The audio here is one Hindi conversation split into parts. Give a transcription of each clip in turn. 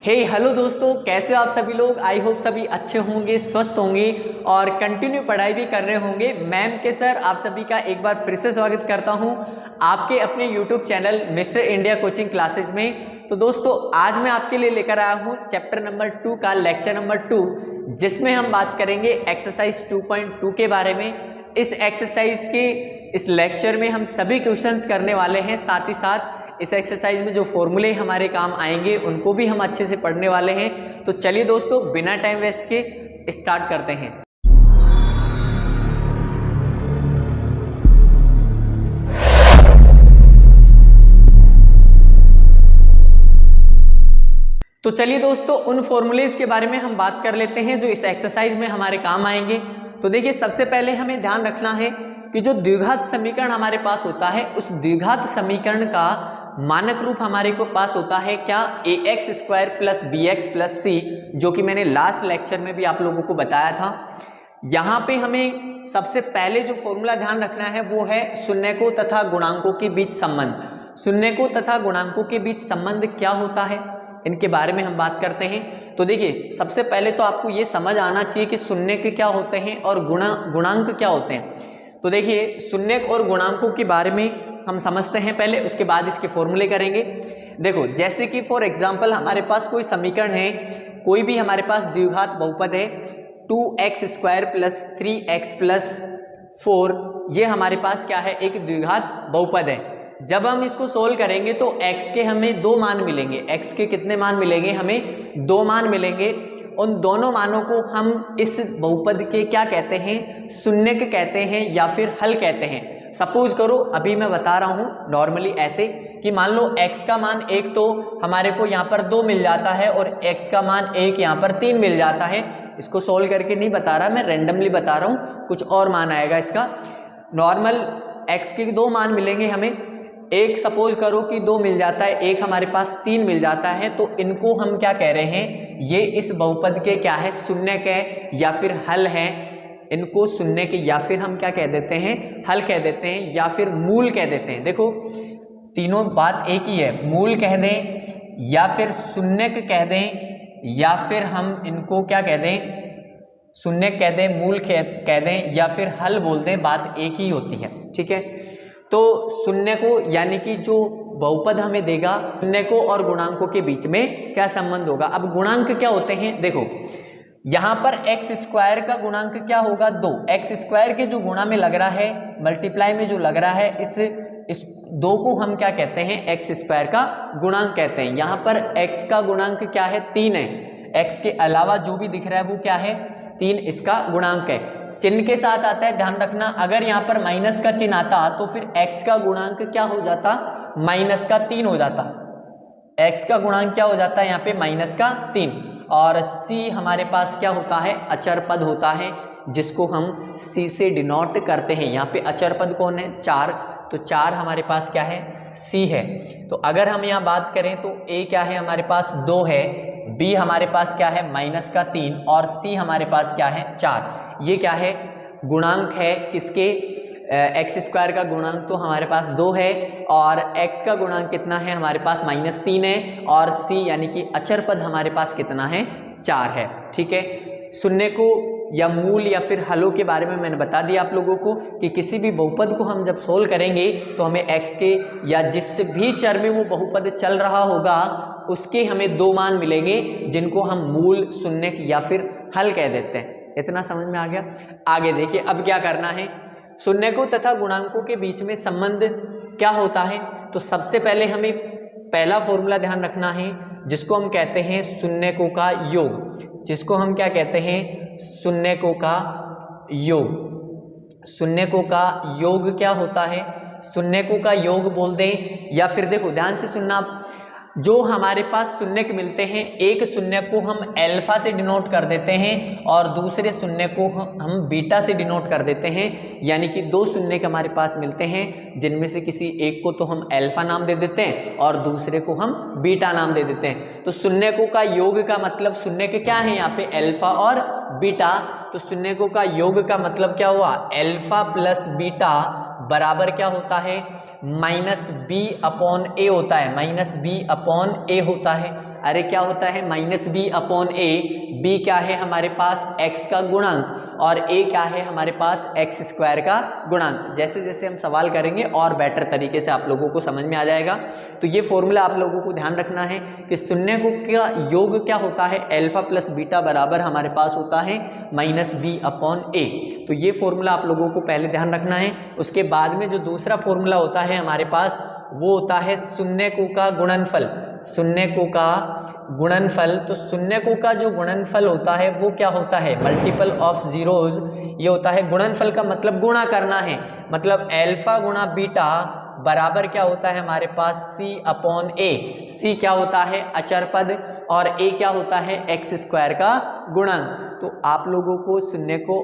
हेलो दोस्तों, कैसे हो आप सभी लोग। आई होप सभी अच्छे होंगे, स्वस्थ होंगे और कंटिन्यू पढ़ाई भी कर रहे होंगे। मैम के सर आप सभी का एक बार फिर से स्वागत करता हूं आपके अपने YouTube channel mister India coaching classes में। तो दोस्तों आज मैं आपके लिए लेकर आया हूं चैप्टर नंबर 2 का लेक्चर नंबर 2, जिसमें हम बात करेंगे एक्सरसाइज 2.2 के बारे में। इस एक्सरसाइज के इस लेक्चर में हम सभी क्वेश्चंस करने वाले हैं, साथ ही साथ इस एक्सरसाइज में जो फॉर्मूले हमारे काम आएंगे उनको भी हम अच्छे से पढ़ने वाले हैं। तो चलिए दोस्तों बिना टाइम वेस्ट के स्टार्ट करते हैं। तो चलिए दोस्तों उन फॉर्मूलेज के बारे में हम बात कर लेते हैं जो इस एक्सरसाइज में हमारे काम आएंगे। तो देखिए सबसे पहले हमें ध्यान रखना है कि जो द्विघात समीकरण हमारे पास होता है उस द्विघात समीकरण का मानक रूप हमारे को पास होता है क्या, ax² plus bx plus c, जो कि मैंने लास्ट लेक्चर में भी आप लोगों को बताया था। यहाँ पे हमें सबसे पहले जो फॉर्मूला ध्यान रखना है वो है शून्यकों तथा गुणांकों के बीच संबंध। शून्यकों तथा गुणांकों के बीच संबंध क्या होता है, इनके बारे में हम बात करते हैं। तो देखिए सबसे पहले तो आपको ये समझ आना चाहिए कि शून्यक क्या होते हैं और गुणांक क्या होते हैं। तो देखिए शून्यक और गुणांकों के बारे में हम समझते हैं पहले, उसके बाद इसके फॉर्मूले करेंगे। देखो जैसे कि फॉर एग्जांपल हमारे पास कोई समीकरण है, कोई भी हमारे पास द्विघात बहुपद है 2x² प्लस 3x प्लस 4, ये हमारे पास क्या है, एक द्विघात बहुपद है। जब हम इसको सोल्व करेंगे तो x के हमें 2 मान मिलेंगे। x के कितने मान मिलेंगे, हमें 2 मान मिलेंगे। उन दोनों मानों को हम इस बहुपद के क्या कहते हैं, शून्यक कहते हैं या फिर हल कहते हैं। सपोज करो अभी मैं बता रहा हूँ नॉर्मली ऐसे कि मान लो x का मान 1 तो हमारे को यहाँ पर 2 मिल जाता है और x का मान 1 यहाँ पर 3 मिल जाता है। इसको सोल्व करके नहीं बता रहा, मैं रेंडमली बता रहा हूँ, कुछ और मान आएगा इसका। नॉर्मल x के 2 मान मिलेंगे हमें, एक सपोज करो कि 2 मिल जाता है, एक हमारे पास 3 मिल जाता है। तो इनको हम क्या कह रहे हैं, ये इस बहुपद के क्या है, शून्यक है या फिर हल है। इनको शून्यक या फिर हम क्या कह देते हैं, हल कह देते हैं या फिर मूल कह देते हैं। देखो तीनों बात एक ही है, मूल कह दें या फिर शून्यक कह दें या फिर हम इनको क्या कह दें, शून्यक कह दें, मूल कह दें या फिर हल बोल दें, बात एक ही होती है। ठीक है, तो शून्यकों यानी कि जो बहुपद हमें देगा, शून्यकों और गुणांकों के बीच में क्या संबंध होगा। अब गुणांक क्या होते हैं, देखो यहाँ पर x² का गुणांक क्या होगा, 2। x² के जो गुणा में लग रहा है, मल्टीप्लाई में जो लग रहा है, इस 2 को हम क्या कहते हैं, x² का गुणांक कहते हैं। यहाँ पर x का गुणांक क्या है, 3 है। x के अलावा जो भी दिख रहा है वो क्या है, 3 इसका गुणांक है। चिन्ह के साथ आता है, ध्यान रखना। अगर यहाँ पर माइनस का चिन्ह आता तो फिर x का गुणांक क्या हो जाता, -3 हो जाता। x का गुणांक क्या हो जाता है यहाँ पे, -3। और c हमारे पास क्या होता है, अचर पद होता है, जिसको हम c से डिनोट करते हैं। यहाँ पे अचर पद कौन है, 4, तो 4 हमारे पास क्या है, c है। तो अगर हम यहाँ बात करें तो a क्या है हमारे पास, 2 है, b हमारे पास क्या है, -3 और c हमारे पास क्या है, 4। ये क्या है, गुणांक है किसके, x² का गुणांक तो हमारे पास 2 है और x का गुणांक कितना है, हमारे पास -3 है और c यानी कि अचर पद हमारे पास कितना है, 4 है। ठीक है, शून्य को या मूल या फिर हलों के बारे में मैंने बता दिया आप लोगों को कि किसी भी बहुपद को हम जब सोल्व करेंगे तो हमें x के या जिस भी चर में वो बहुपद चल रहा होगा उसके हमें 2 मान मिलेंगे, जिनको हम मूल, शून्यक या फिर हल कह देते हैं। इतना समझ में आ गया। आगे देखिए अब क्या करना है, शून्यकों तथा गुणांकों के बीच में संबंध क्या होता है। तो सबसे पहले हमें पहला फॉर्मूला ध्यान रखना है, जिसको हम कहते हैं शून्यकों का योग। जिसको हम क्या कहते हैं, शून्यकों का योग। शून्यकों का योग क्या होता है, शून्यकों का योग बोल दें या फिर देखो ध्यान से सुनना, जो हमारे पास शून्यक मिलते हैं, एक शून्यक को हम अल्फा से डिनोट कर देते हैं और दूसरे शून्य को हम बीटा से डिनोट कर देते हैं। यानी कि 2 शून्यक हमारे पास मिलते हैं, जिनमें से किसी एक को तो हम अल्फा नाम दे देते हैं और दूसरे को हम बीटा नाम दे देते हैं। तो शून्यकों का योग का मतलब, शून्यक क्या है यहाँ पे, अल्फा और बीटा। तो शून्यकों का योग का मतलब क्या हुआ, अल्फा प्लस बीटा बराबर क्या होता है, -b/a होता है, -b/a होता है। अरे क्या होता है माइनस बी अपॉन ए, बी क्या है हमारे पास x का गुणांक और a क्या है हमारे पास x स्क्वायर का गुणांक। जैसे जैसे हम सवाल करेंगे और बेटर तरीके से आप लोगों को समझ में आ जाएगा। तो ये फॉर्मूला आप लोगों को ध्यान रखना है कि शून्य को का योग क्या होता है, अल्फा प्लस बीटा बराबर हमारे पास होता है माइनस बी अपॉन ए। तो ये फॉर्मूला आप लोगों को पहले ध्यान रखना है। उसके बाद में जो दूसरा फॉर्मूला होता है हमारे पास वो होता है शून्यकों का गुणनफल, शून्यकों का गुणनफल। तो शून्यकों का जो गुणनफल होता है वो क्या होता है, मल्टीपल ऑफ जीरोज। ये होता है गुणनफल का मतलब गुणा करना है, मतलब अल्फा गुणा बीटा बराबर क्या होता है हमारे पास c अपॉन ए। c क्या होता है अचर पद और a क्या होता है x स्क्वायर का गुणांक। तो आप लोगों को शून्य को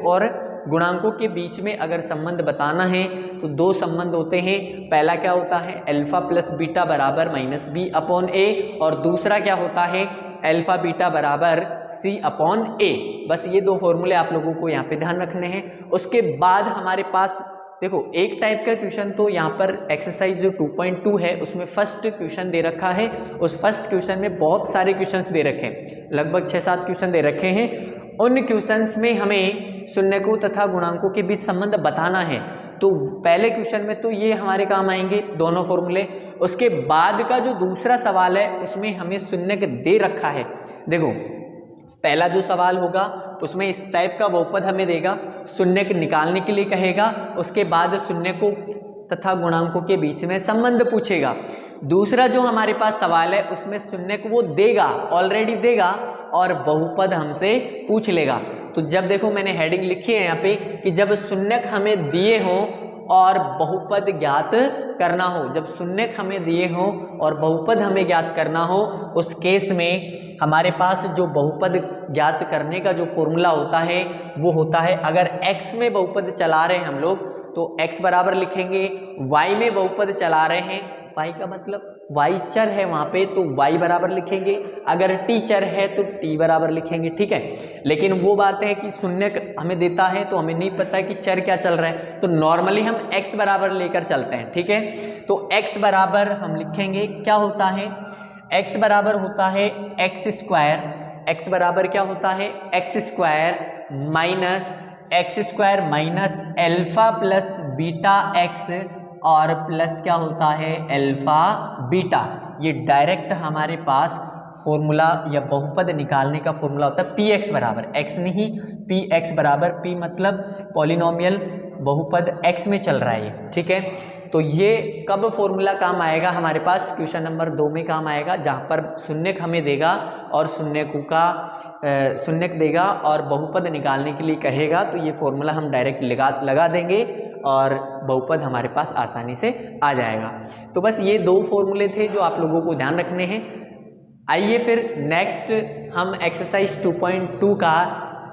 और गुणांकों के बीच में अगर संबंध बताना है तो दो संबंध होते हैं। पहला क्या होता है अल्फा प्लस बीटा बराबर माइनस बी अपॉन ए और दूसरा क्या होता है अल्फा बीटा बराबर सी अपॉन ए। बस ये दो फॉर्मूले आप लोगों को यहाँ पे ध्यान रखने हैं। उसके बाद हमारे पास देखो एक टाइप का क्वेश्चन तो यहाँ पर एक्सरसाइज जो 2.2 है उसमें फर्स्ट क्वेश्चन दे रखा है। उस फर्स्ट क्वेश्चन में बहुत सारे क्वेश्चंस दे रखे हैं, लगभग 6-7 क्वेश्चन दे रखे हैं। उन क्वेश्चंस में हमें शून्यकों तथा गुणांकों के बीच संबंध बताना है। तो पहले क्वेश्चन में तो ये हमारे काम आएंगे दोनों फॉर्मूले। उसके बाद का जो दूसरा सवाल है उसमें हमें शून्यक दे रखा है। देखो पहला जो सवाल होगा उसमें इस टाइप का बहुपद हमें देगा, शून्यक निकालने के लिए कहेगा। उसके बाद शून्यकों तथा गुणांकों के बीच में संबंध पूछेगा। दूसरा जो हमारे पास सवाल है उसमें शून्यक वो देगा, ऑलरेडी देगा और बहुपद हमसे पूछ लेगा। तो जब देखो मैंने हेडिंग लिखी है यहाँ पे कि जब शून्यक हमें दिए हों और बहुपद ज्ञात करना हो, जब शून्यक हमें दिए हों और बहुपद हमें ज्ञात करना हो, उस केस में हमारे पास जो बहुपद ज्ञात करने का जो फॉर्मूला होता है वो होता है, अगर x में बहुपद चला रहे हैं हम लोग तो x बराबर लिखेंगे, y में बहुपद चला रहे हैं, y का मतलब y चर है वहाँ पे तो y बराबर लिखेंगे, अगर t चर है तो t बराबर लिखेंगे। ठीक है, लेकिन वो बात है कि शून्यक हमें देता है तो हमें नहीं पता कि चर क्या चल रहा है, तो नॉर्मली हम x बराबर लेकर चलते हैं। ठीक है, तो x बराबर हम लिखेंगे क्या होता है, x बराबर होता है एक्स स्क्वायर, x बराबर क्या होता है x square minus alpha plus beta x और प्लस क्या होता है अल्फा बीटा। ये डायरेक्ट हमारे पास फॉर्मूला या बहुपद निकालने का फॉर्मूला होता है px बराबर x नहीं, px बराबर p मतलब पॉलिनोमियल बहुपद x में चल रहा है ये। ठीक है, तो ये कब फॉर्मूला काम आएगा हमारे पास, क्वेश्चन नंबर 2 में काम आएगा, जहाँ पर शून्यक हमें देगा और शून्यक देगा और बहुपद निकालने के लिए कहेगा। तो ये फॉर्मूला हम डायरेक्ट लगा देंगे और बहुपद हमारे पास आसानी से आ जाएगा। तो बस ये दो फॉर्मूले थे जो आप लोगों को ध्यान रखने हैं। आइए फिर नेक्स्ट हम एक्सरसाइज 2.2 का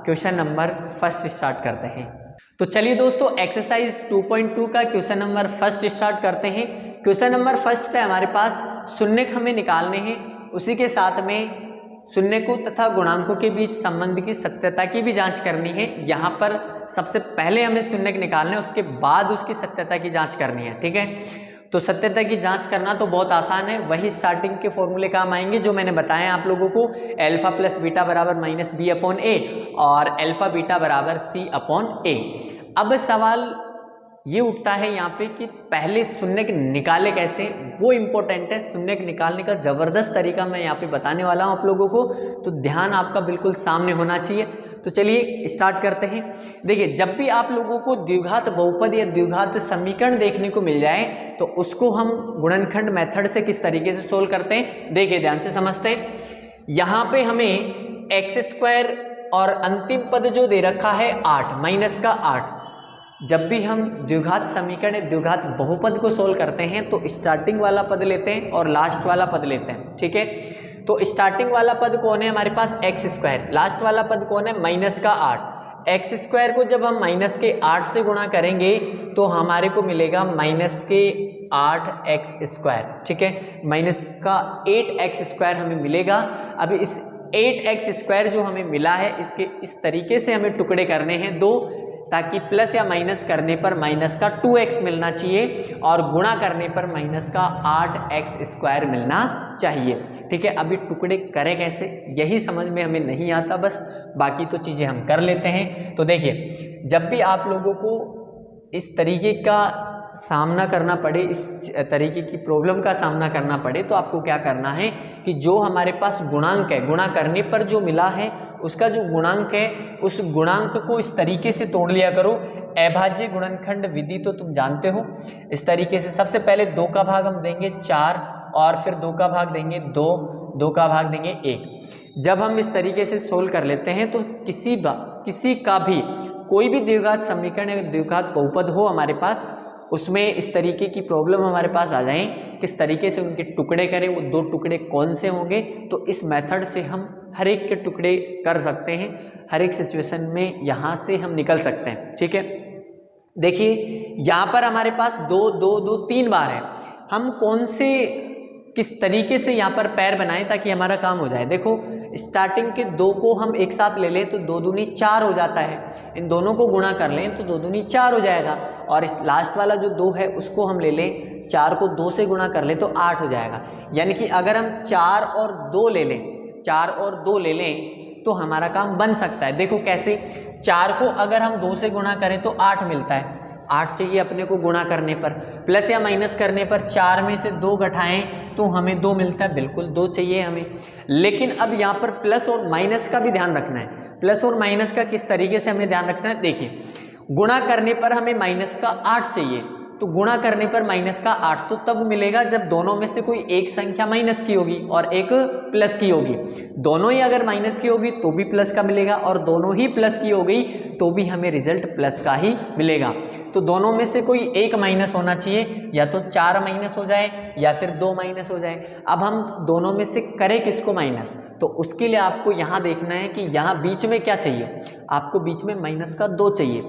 क्वेश्चन नंबर फर्स्ट स्टार्ट करते हैं। तो चलिए दोस्तों एक्सरसाइज 2.2 का क्वेश्चन नंबर फर्स्ट स्टार्ट करते हैं। क्वेश्चन नंबर फर्स्ट है हमारे पास, शून्यक हमें निकालने हैं, उसी के साथ में शून्यकों तथा गुणांकों के बीच संबंध की सत्यता की भी जांच करनी है। यहाँ पर सबसे पहले हमें शून्यक निकालने, उसके बाद उसकी सत्यता की जांच करनी है। ठीक है, तो सत्यता की जांच करना तो बहुत आसान है, वही स्टार्टिंग के फॉर्मूले काम आएंगे जो मैंने बताया आप लोगों को, अल्फा प्लस बीटा बराबर माइनस बी अपॉन ए और अल्फा बीटा बराबर सी अपॉन ए। अब सवाल ये उठता है यहाँ पे कि पहले शून्यक निकाले कैसे, वो इम्पोर्टेंट है। शून्यक निकालने का ज़बरदस्त तरीका मैं यहाँ पे बताने वाला हूँ आप लोगों को, तो ध्यान आपका बिल्कुल सामने होना चाहिए। तो चलिए स्टार्ट करते हैं। देखिए जब भी आप लोगों को द्विघात बहुपद या द्विघात समीकरण देखने को मिल जाए तो उसको हम गुणनखंड मेथड से किस तरीके से सोल्व करते हैं, देखिए ध्यान से समझते हैं। यहाँ पे हमें एक्स स्क्वायर और अंतिम पद जो दे रखा है 8 माइनस का 8। जब भी हम द्विघात समीकरण द्विघात बहुपद को सोल्व करते हैं तो स्टार्टिंग वाला पद लेते हैं और लास्ट वाला पद लेते हैं। ठीक है, तो स्टार्टिंग वाला पद कौन है हमारे पास एक्स स्क्वायर, लास्ट वाला पद कौन है माइनस का 8। एक्स स्क्वायर को जब हम माइनस के 8 से गुणा करेंगे तो हमारे को मिलेगा माइनस के 8 एक्स स्क्वायर। ठीक है, माइनस का 8 एक्स स्क्वायर हमें मिलेगा। अब इस 8 एक्स स्क्वायर जो हमें मिला है इसके इस तरीके से हमें टुकड़े करने हैं दो, ताकि प्लस या माइनस करने पर माइनस का 2x मिलना चाहिए और गुणा करने पर माइनस का 8x² मिलना चाहिए। ठीक है, अभी टुकड़े करें कैसे यही समझ में हमें नहीं आता, बस बाकी तो चीज़ें हम कर लेते हैं। तो देखिए, जब भी आप लोगों को इस तरीके का सामना करना पड़े, इस तरीके की प्रॉब्लम का सामना करना पड़े, तो आपको क्या करना है कि जो हमारे पास गुणांक है, गुणा करने पर जो मिला है उसका जो गुणांक है उस गुणांक को इस तरीके से तोड़ लिया करो। अभाज्य गुणनखंड विधि तो तुम जानते हो। इस तरीके से सबसे पहले 2 का भाग हम देंगे 4 और फिर 2 का भाग देंगे 2, 2 का भाग देंगे 1। जब हम इस तरीके से सोल्व कर लेते हैं तो किसी का भी कोई भी द्विघात समीकरण या द्विघात बहुपद हो हमारे पास, उसमें इस तरीके की प्रॉब्लम हमारे पास आ जाए, किस तरीके से उनके टुकड़े करें, वो 2 टुकड़े कौन से होंगे, तो इस मेथड से हम हर एक के टुकड़े कर सकते हैं। हर एक सिचुएशन में यहाँ से हम निकल सकते हैं। ठीक है, देखिए यहाँ पर हमारे पास 2 2 2 3 बार है। हम कौन से किस तरीके से यहाँ पर पैर बनाएं ताकि हमारा काम हो जाए। देखो, स्टार्टिंग के 2 को हम एक साथ ले लें तो 2 दूनी 4 हो जाता है। इन दोनों को गुणा कर लें तो 2 दूनी 4 हो जाएगा। और इस लास्ट वाला जो 2 है उसको हम ले लें, 4 को 2 से गुणा कर लें तो 8 हो जाएगा। यानी कि अगर हम 4 और 2 ले लें, 4 और 2 ले लें तो हमारा काम बन सकता है। देखो कैसे, 4 को अगर हम 2 से गुणा करें तो 8 मिलता है। 8 चाहिए अपने को गुणा करने पर, प्लस या माइनस करने पर 4 में से 2 घटाएं तो हमें 2 मिलता है, बिल्कुल 2 चाहिए हमें। लेकिन अब यहाँ पर प्लस और माइनस का भी ध्यान रखना है। प्लस और माइनस का किस तरीके से हमें ध्यान रखना है, देखिए गुणा करने पर हमें माइनस का 8 चाहिए, तो गुणा करने पर माइनस का 8 तो तब मिलेगा जब दोनों में से कोई एक संख्या माइनस की होगी और एक प्लस की होगी। दोनों ही अगर माइनस की होगी तो भी प्लस का मिलेगा और दोनों ही प्लस की हो गई तो भी हमें रिजल्ट प्लस का ही मिलेगा। तो दोनों में से कोई एक माइनस होना चाहिए, या तो 4 माइनस हो जाए या फिर 2 माइनस हो जाए। अब हम दोनों में से करें किसको माइनस, तो उसके लिए आपको यहाँ देखना है कि यहाँ बीच में क्या चाहिए। आपको बीच में माइनस का 2 चाहिए,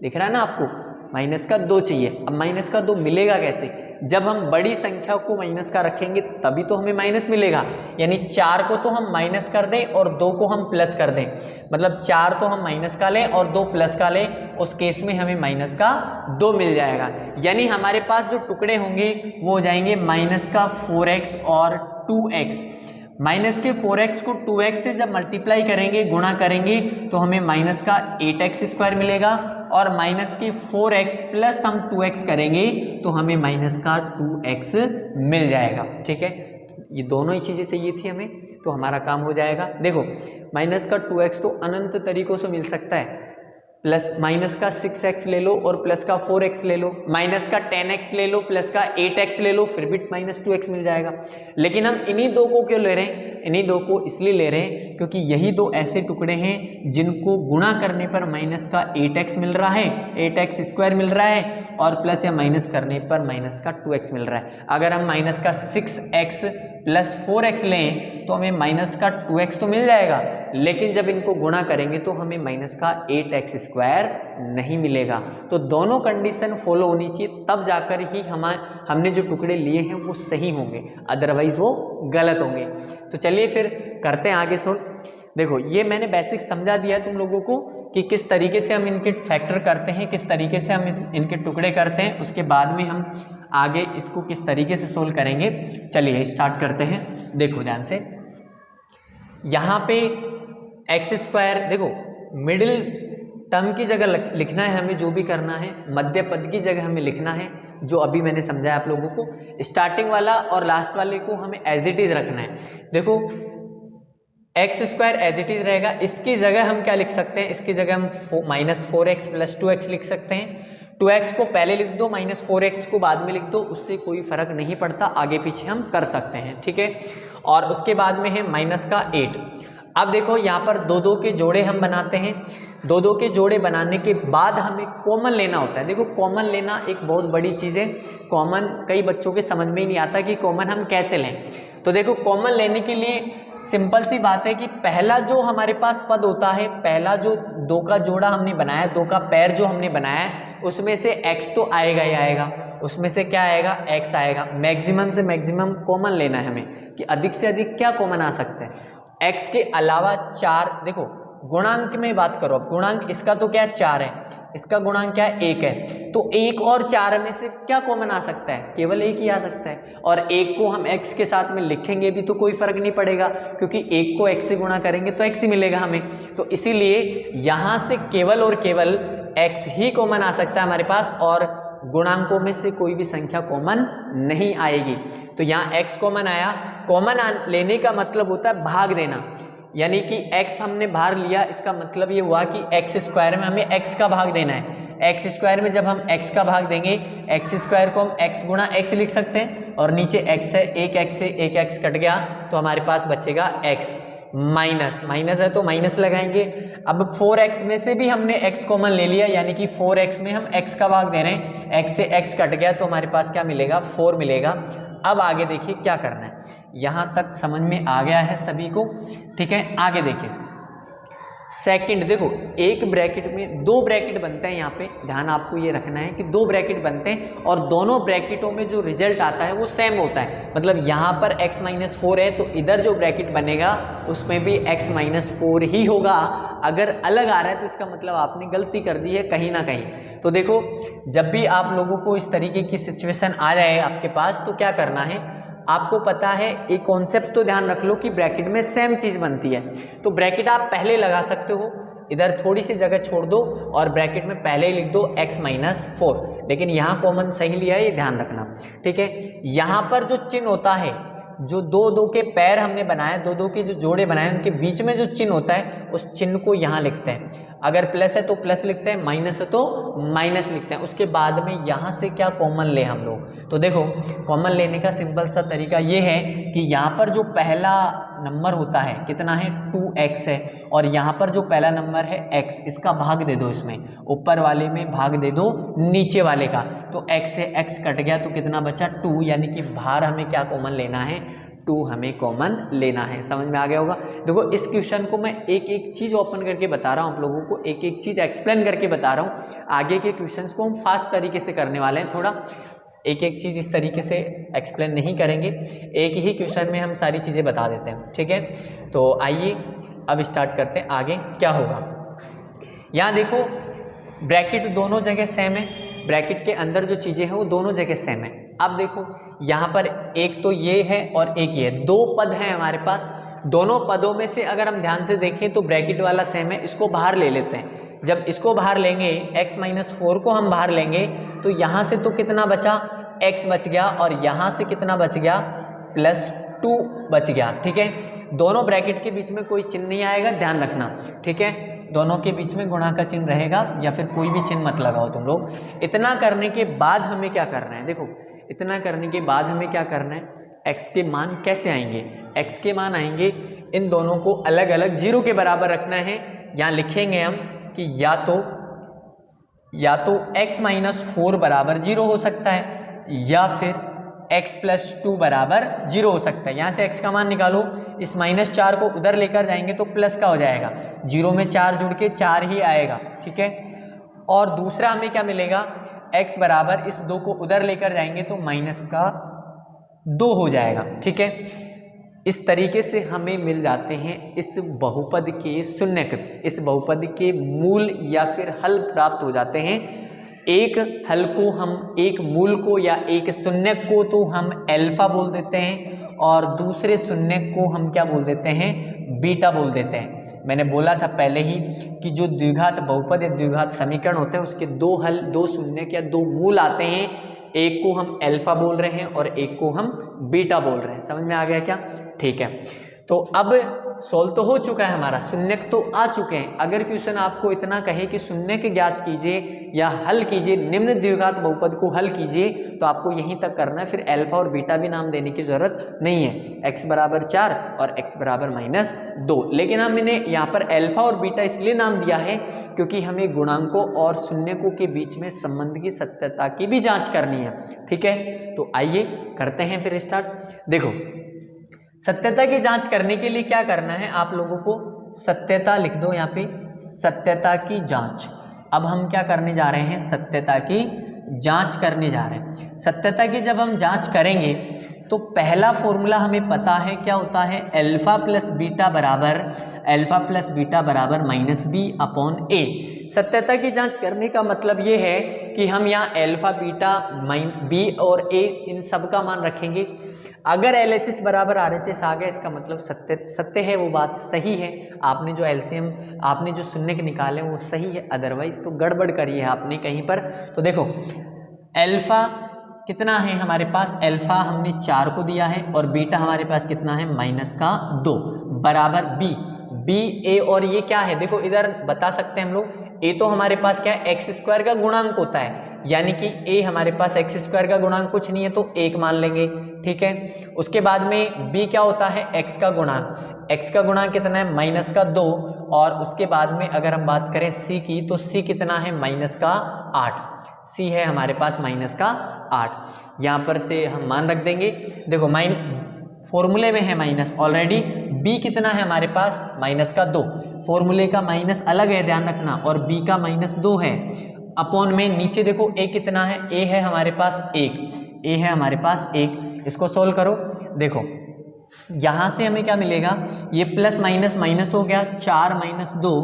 दिख रहा है ना आपको, माइनस का 2 चाहिए। अब माइनस का 2 मिलेगा कैसे, जब हम बड़ी संख्या को माइनस का रखेंगे तभी तो हमें माइनस मिलेगा। यानी 4 को तो हम माइनस कर दें और 2 को हम प्लस कर दें, मतलब 4 तो हम माइनस का लें और 2 प्लस का लें, उस केस में हमें माइनस का 2 मिल जाएगा। यानी हमारे पास जो टुकड़े होंगे वो हो जाएंगे माइनस का 4x और 2x। माइनस के 4x को 2x से जब मल्टीप्लाई करेंगे, गुणा करेंगे, तो हमें माइनस का 8x² मिलेगा और माइनस के 4x प्लस हम 2x करेंगे तो हमें माइनस का 2x मिल जाएगा। ठीक है, ये दोनों ही चीज़ें चाहिए थी हमें, तो हमारा काम हो जाएगा। देखो, माइनस का 2x तो अनंत तरीकों से मिल सकता है। प्लस माइनस का 6x ले लो और प्लस का 4x ले लो, माइनस का 10x ले लो, प्लस का 8x ले लो, फिर भी माइनस 2x मिल जाएगा। लेकिन हम इन्हीं 2 को क्यों ले रहे हैं, इन्हीं 2 को इसलिए ले रहे हैं क्योंकि यही 2 ऐसे टुकड़े हैं जिनको गुणा करने पर माइनस का 8x मिल रहा है, 8x² मिल रहा है, और प्लस या माइनस करने पर माइनस का 2x मिल रहा है। अगर हम माइनस का 6x प्लस 4x लें तो हमें माइनस का 2x तो मिल जाएगा, लेकिन जब इनको गुणा करेंगे तो हमें माइनस का 8x² नहीं मिलेगा। तो दोनों कंडीशन फॉलो होनी चाहिए, तब जाकर ही हमने जो टुकड़े लिए हैं वो सही होंगे, अदरवाइज वो गलत होंगे। तो चलिए फिर करते हैं आगे सोल्व। देखो, ये मैंने बेसिक समझा दिया तुम लोगों को कि किस तरीके से हम इनके फैक्टर करते हैं, किस तरीके से हम इनके टुकड़े करते हैं। उसके बाद में हम आगे इसको किस तरीके से सोल्व करेंगे। चलिए स्टार्ट करते हैं। देखो ध्यान से, यहाँ पे x², देखो मिडिल टर्म की जगह लिखना है हमें, जो भी करना है मध्य पद की जगह हमें लिखना है, जो अभी मैंने समझाया आप लोगों को। स्टार्टिंग वाला और लास्ट वाले को हमें एज इट इज रखना है। देखो x² एज इट इज रहेगा, इसकी जगह हम क्या लिख सकते हैं, इसकी जगह हम -4x + 2x लिख सकते हैं। 2x को पहले लिख दो, -4x को बाद में लिख दो, उससे कोई फर्क नहीं पड़ता, आगे पीछे हम कर सकते हैं। ठीक है, और उसके बाद में है -8। अब देखो यहाँ पर 2-2 के जोड़े हम बनाते हैं। 2-2 के जोड़े बनाने के बाद हमें कॉमन लेना होता है। देखो, कॉमन लेना एक बहुत बड़ी चीज़ है। कॉमन कई बच्चों के समझ में ही नहीं आता कि कॉमन हम कैसे लें। तो देखो, कॉमन लेने के लिए सिंपल सी बात है कि पहला जो हमारे पास पद होता है, पहला जो 2 का जोड़ा हमने बनाया, 2 का पैर जो हमने बनाया है, उसमें से x तो आएगा ही आएगा, उसमें से क्या आएगा, x आएगा। मैक्सिमम से मैक्सिमम कॉमन लेना है हमें कि अधिक से अधिक क्या कॉमन आ सकते हैं। x के अलावा 4, देखो गुणांक में बात करो, अब गुणांक इसका तो क्या है 4 है, इसका गुणांक क्या है 1 है, तो 1 और 4 में से क्या कॉमन आ सकता है, केवल 1 ही आ सकता है। और 1 को हम x के साथ में लिखेंगे भी तो कोई फर्क नहीं पड़ेगा, क्योंकि 1 को x से गुणा करेंगे तो x ही मिलेगा हमें। तो इसीलिए यहाँ से केवल और केवल x ही कॉमन आ सकता है हमारे पास, और गुणांकों में से कोई भी संख्या कॉमन नहीं आएगी। तो यहाँ x कॉमन आया, कॉमन लेने का मतलब होता है भाग देना, यानी कि x हमने बाहर लिया, इसका मतलब ये हुआ कि x स्क्वायर में हमें x का भाग देना है। x स्क्वायर में जब हम x का भाग देंगे, x स्क्वायर को हम x गुणा x लिख सकते हैं, और नीचे x है, एक x से एक x कट गया तो हमारे पास बचेगा x, माइनस माइनस है तो माइनस लगाएंगे। अब 4x में से भी हमने x कॉमन ले लिया, यानी कि 4x में हम x का भाग दे रहे हैं, x से x कट गया तो हमारे पास क्या मिलेगा, 4 मिलेगा। अब आगे देखिए क्या करना है, यहाँ तक समझ में आ गया है सभी को, ठीक है। आगे देखिए सेकंड, देखो एक ब्रैकेट में 2 ब्रैकेट बनते हैं, यहाँ पे ध्यान आपको ये रखना है कि 2 ब्रैकेट बनते हैं और दोनों ब्रैकेटों में जो रिजल्ट आता है वो सेम होता है। मतलब यहाँ पर x-4 है तो इधर जो ब्रैकेट बनेगा उसमें भी x-4 ही होगा। अगर अलग आ रहा है तो इसका मतलब आपने गलती कर दी है कहीं ना कहीं। तो देखो जब भी आप लोगों को इस तरीके की सिचुएशन आ जाए आपके पास तो क्या करना है, आपको पता है एक कॉन्सेप्ट तो ध्यान रख लो कि ब्रैकेट में सेम चीज़ बनती है। तो ब्रैकेट आप पहले लगा सकते हो, इधर थोड़ी सी जगह छोड़ दो और ब्रैकेट में पहले ही लिख दो x-4, लेकिन यहाँ कॉमन सही लिया है, ये ध्यान रखना, ठीक है। यहाँ पर जो चिन्ह होता है, जो 2-2 के पैर हमने बनाए, 2-2 के जो जोड़े बनाए, उनके बीच में जो चिन्ह होता है उस चिन्ह को यहाँ लिखते हैं। अगर प्लस है तो प्लस लिखते हैं, माइनस है तो माइनस लिखते हैं। उसके बाद में यहाँ से क्या कॉमन ले हम लोग, तो देखो कॉमन लेने का सिंपल सा तरीका ये है कि यहाँ पर जो पहला नंबर होता है कितना है, 2x है, और यहाँ पर जो पहला नंबर है x, इसका भाग दे दो, इसमें ऊपर वाले में भाग दे दो नीचे वाले का, तो x से x कट गया तो कितना बचा 2, यानी कि बाहर हमें क्या कॉमन लेना है, 2 हमें कॉमन लेना है। समझ में आ गया होगा। देखो इस क्वेश्चन को मैं एक एक चीज़ ओपन करके बता रहा हूँ आप लोगों को, एक एक चीज़ एक्सप्लेन करके बता रहा हूँ। आगे के क्वेश्चंस को हम फास्ट तरीके से करने वाले हैं, थोड़ा एक एक चीज़ इस तरीके से एक्सप्लेन नहीं करेंगे, एक ही क्वेश्चन में हम सारी चीज़ें बता देते हैं, ठीक है। तो आइए अब स्टार्ट करते हैं, आगे क्या होगा। यहाँ देखो ब्रैकेट दोनों जगह सेम है, ब्रैकेट के अंदर जो चीज़ें हैं वो दोनों जगह सेम है। अब देखो यहाँ पर एक तो ये है और एक ये है, 2 पद हैं हमारे पास। दोनों पदों में से अगर हम ध्यान से देखें तो ब्रैकेट वाला सेम है, इसको बाहर ले लेते हैं। जब इसको बाहर लेंगे, x-4 को हम बाहर लेंगे तो यहाँ से तो कितना बचा, x बच गया, और यहाँ से कितना बच गया, +2 बच गया, ठीक है। दोनों ब्रैकेट के बीच में कोई चिन्ह नहीं आएगा, ध्यान रखना, ठीक है। दोनों के बीच में गुणा का चिन्ह रहेगा, या फिर कोई भी चिन्ह मत लगाओ तुम लोग। इतना करने के बाद हमें क्या करना है, देखो इतना करने के बाद हमें क्या करना है, x के मान कैसे आएंगे, x के मान आएंगे, इन दोनों को अलग अलग 0 के बराबर रखना है। यहाँ लिखेंगे हम कि या तो x-4 बराबर 0 हो सकता है, या फिर x+2 बराबर 0 हो सकता है। यहाँ से x का मान निकालो, इस -4 को उधर लेकर जाएंगे तो प्लस का हो जाएगा, 0 में 4 जुड़ के 4 ही आएगा, ठीक है। और दूसरा हमें क्या मिलेगा, x बराबर इस 2 को उधर लेकर जाएंगे तो -2 हो जाएगा, ठीक है। इस तरीके से हमें मिल जाते हैं इस बहुपद के शून्यक, इस बहुपद के मूल या फिर हल प्राप्त हो जाते हैं। एक हल को हम, एक मूल को या एक शून्यक को तो हम अल्फा बोल देते हैं, और दूसरे शून्यक को हम क्या बोल देते हैं, बीटा बोल देते हैं। मैंने बोला था पहले ही कि जो द्विघात बहुपद या द्विघात समीकरण होते हैं उसके 2 हल, 2 शून्यक या 2 मूल आते हैं, एक को हम अल्फा बोल रहे हैं और एक को हम बीटा बोल रहे हैं। समझ में आ गया क्या, ठीक है। तो अब सोल्व तो हो चुका है हमारा, शून्यक तो आ चुके हैं। अगर क्वेश्चन आपको इतना कहे कि शून्यक ज्ञात कीजिए या हल कीजिए, निम्न द्विघात बहुपद को हल कीजिए, तो आपको यहीं तक करना है, फिर अल्फा और बीटा भी नाम देने की जरूरत नहीं है। x बराबर 4 और x बराबर -2, लेकिन हमने यहाँ पर अल्फा और बीटा इसलिए नाम दिया है क्योंकि हमें गुणांकों और शून्यकों के बीच में संबंध की सत्यता की भी जांच करनी है, ठीक है। तो आइए करते हैं फिर स्टार्ट। देखो सत्यता की जांच करने के लिए क्या करना है, आप लोगों को सत्यता लिख दो यहाँ पे, सत्यता की जांच। अब हम क्या करने जा रहे हैं, सत्यता की जांच करने जा रहे हैं। सत्यता की जब हम जांच करेंगे तो पहला फॉर्मूला हमें पता है क्या होता है, अल्फा प्लस बीटा बराबर माइनस बी अपॉन ए। सत्यता की जांच करने का मतलब ये है कि हम यहाँ अल्फा बीटा बी और ए इन सब का मान रखेंगे। अगर LHS बराबर RHS आ गया इसका मतलब सत्य है, वो बात सही है। आपने जो LCM आपने जो शून्य के निकाले वो सही है, अदरवाइज तो गड़बड़ करी है आपने कहीं पर। तो देखो अल्फा कितना है हमारे पास, अल्फा हमने 4 को दिया है और बीटा हमारे पास कितना है -2 बराबर बी ए। और ये क्या है देखो इधर बता सकते हैं हम लोग, ए तो हमारे पास क्या है x² का गुणांक होता है, यानी कि ए हमारे पास x² का गुणांक कुछ नहीं है तो 1 मान लेंगे, ठीक है। उसके बाद में b क्या होता है, x का गुणांक कितना है -2। और उसके बाद में अगर हम बात करें c की तो c कितना है -8, c है हमारे पास -8। यहाँ पर से हम मान रख देंगे। देखो फॉर्मूले में है माइनस ऑलरेडी, b कितना है हमारे पास -2, फॉर्मूले का माइनस अलग है ध्यान रखना, और b का -2 है अपॉन में नीचे देखो a कितना है, a है हमारे पास 1, इसको सोल्व करो। देखो यहाँ से हमें क्या मिलेगा, ये प्लस माइनस हो गया, 4 - 2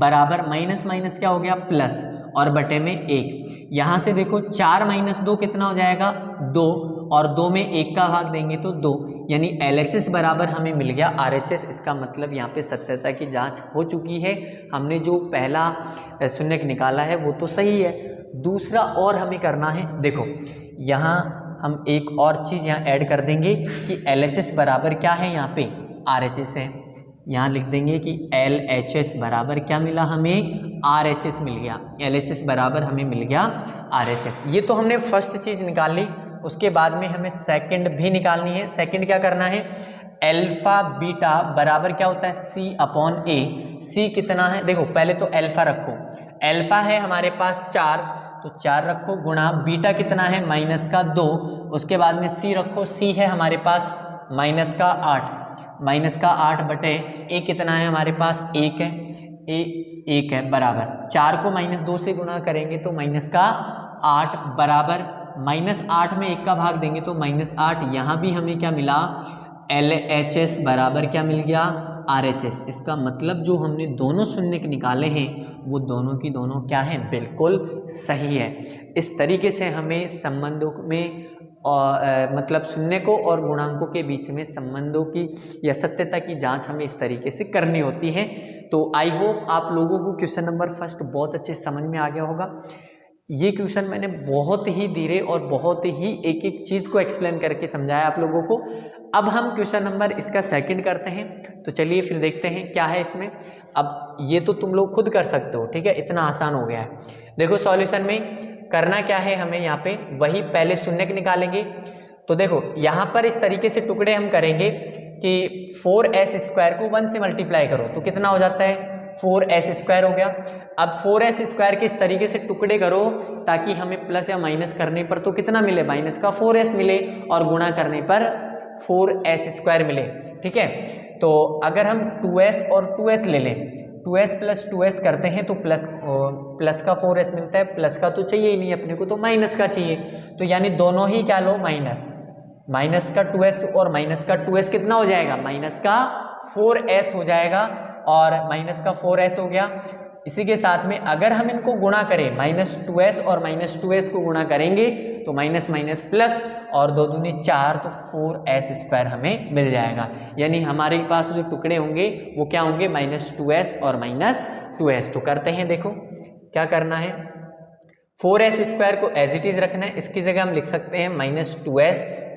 बराबर माइनस क्या हो गया प्लस और बटे में 1। यहाँ से देखो 4 - 2 कितना हो जाएगा 2, और 2 में 1 का भाग देंगे तो 2, यानी LHS बराबर हमें मिल गया RHS। इसका मतलब यहाँ पे सत्यता की जांच हो चुकी है, हमने जो पहला शून्य निकाला है वो तो सही है। दूसरा और हमें करना है, देखो यहाँ हम एक और चीज़ यहाँ ऐड कर देंगे कि LHS बराबर क्या है, यहाँ पे RHS है, यहाँ लिख देंगे कि LHS बराबर क्या मिला हमें, RHS मिल गया। LHS बराबर हमें मिल गया RHS। ये तो हमने फर्स्ट चीज़ निकाल ली। उसके बाद में हमें सेकंड भी निकालनी है। सेकंड क्या करना है, अल्फा बीटा बराबर क्या होता है C अपॉन A। C कितना है, देखो पहले तो अल्फा रखो, अल्फा है हमारे पास 4 तो 4 रखो, गुणा बीटा कितना है -2, उसके बाद में C रखो, C है हमारे पास -8 बटे A कितना है हमारे पास 1 है, A 1 है बराबर 4 को -2 से गुणा करेंगे तो -8 बराबर -8 में 1 का भाग देंगे तो -8। यहाँ भी हमें क्या मिला, LHS बराबर क्या मिल गया RHS। इसका मतलब जो हमने दोनों शून्य निकाले हैं वो दोनों की दोनों क्या है, बिल्कुल सही है। इस तरीके से हमें संबंधों में मतलब शून्य को और गुणांकों के बीच में संबंधों की या सत्यता की जांच हमें इस तरीके से करनी होती है। तो आई होप आप लोगों को क्वेश्चन नंबर फर्स्ट बहुत अच्छे समझ में आ गया होगा। ये क्वेश्चन मैंने बहुत ही धीरे और बहुत ही एक एक चीज़ को एक्सप्लेन करके समझाया आप लोगों को। अब हम क्वेश्चन नंबर इसका सेकंड करते हैं, तो चलिए फिर देखते हैं क्या है इसमें। अब ये तो तुम लोग खुद कर सकते हो, ठीक है, इतना आसान हो गया है। देखो सॉल्यूशन में करना क्या है, हमें यहाँ पे वही पहले शून्य निकालेंगे। तो देखो यहाँ पर इस तरीके से टुकड़े हम करेंगे कि 4s² को 1 से मल्टीप्लाई करो तो कितना हो जाता है 4s² हो गया। अब 4s² के इस तरीके से टुकड़े करो ताकि हमें प्लस या माइनस करने पर तो कितना मिले, -4s मिले, और गुणा करने पर 4s² मिले, ठीक है। तो अगर हम 2s और 2s ले लें, 2s + 2s करते हैं तो प्लस का 4s मिलता है, प्लस का तो चाहिए ही नहीं अपने को, तो माइनस का चाहिए। तो यानी दोनों ही क्या लो, माइनस का 2s और माइनस का 2s कितना हो जाएगा, -4s हो जाएगा, और -4s हो गया। इसी के साथ में अगर हम इनको गुणा करें, -2s और -2s को गुणा करेंगे तो माइनस प्लस और 2 दूनी 4 तो 4s² हमें मिल जाएगा। यानी हमारे पास जो टुकड़े होंगे वो क्या होंगे, -2s और -2s। तो करते हैं, देखो क्या करना है, 4s² को एज इट इज रखना है, इसकी जगह हम लिख सकते हैं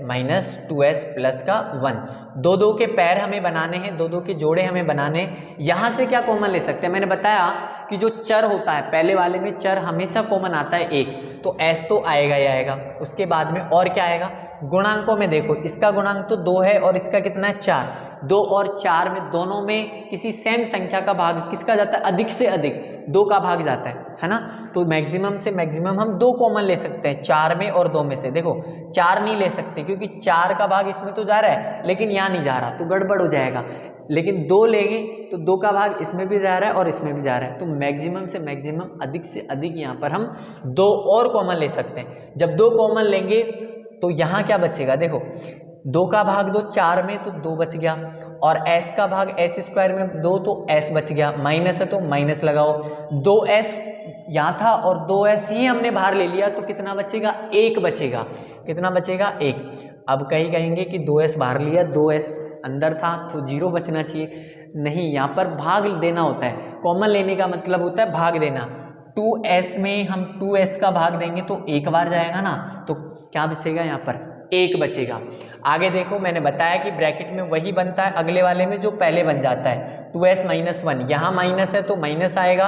-2s प्लस का 1। 2 के पैर हमें बनाने हैं, 2 के जोड़े हमें बनाने हैं। यहाँ से क्या कॉमन ले सकते हैं, मैंने बताया कि जो चर होता है पहले वाले में चर हमेशा कॉमन आता है 1, तो s तो आएगा ही आएगा। उसके बाद में और क्या आएगा, गुणांकों में देखो इसका गुणांक तो 2 है और इसका कितना है 4। 2 और 4 में दोनों में किसी सेम संख्या का भाग किसका जाता है, अधिक से अधिक, 2 का भाग जाता है ना। तो मैक्सिमम से मैक्सिमम हम 2 कॉमन ले सकते हैं 4 में और 2 में से। देखो 4 नहीं ले सकते क्योंकि 4 का भाग इसमें तो जा रहा है लेकिन यहाँ नहीं जा रहा तो गड़बड़ हो जाएगा, लेकिन 2 लेंगे तो 2 का भाग इसमें भी जा रहा है और इसमें भी जा रहा है, तो मैक्सिमम से मैक्सिमम अधिक से अधिक यहाँ पर हम 2 और कॉमन ले सकते हैं। जब 2 कॉमन लेंगे तो यहाँ क्या बचेगा, देखो 2 का भाग 2 4 में तो 2 बच गया, और s का भाग s स्क्वायर में 2 तो s बच गया, माइनस है तो माइनस लगाओ, 2s यहाँ था और 2s ही हमने बाहर ले लिया तो कितना बचेगा, 1 बचेगा। कितना बचेगा, 1। अब कहीं कहेंगे कि 2s बाहर लिया 2s अंदर था तो 0 बचना चाहिए, नहीं, यहाँ पर भाग देना होता है। कॉमन लेने का मतलब होता है भाग देना। 2s में हम 2s का भाग देंगे तो 1 बार जाएगा ना, तो क्या बचेगा, यहाँ पर 1 बचेगा। आगे देखो मैंने बताया कि ब्रैकेट में वही बनता है अगले वाले में जो पहले बन जाता है, 2s माइनस 1, यहाँ माइनस है तो माइनस आएगा।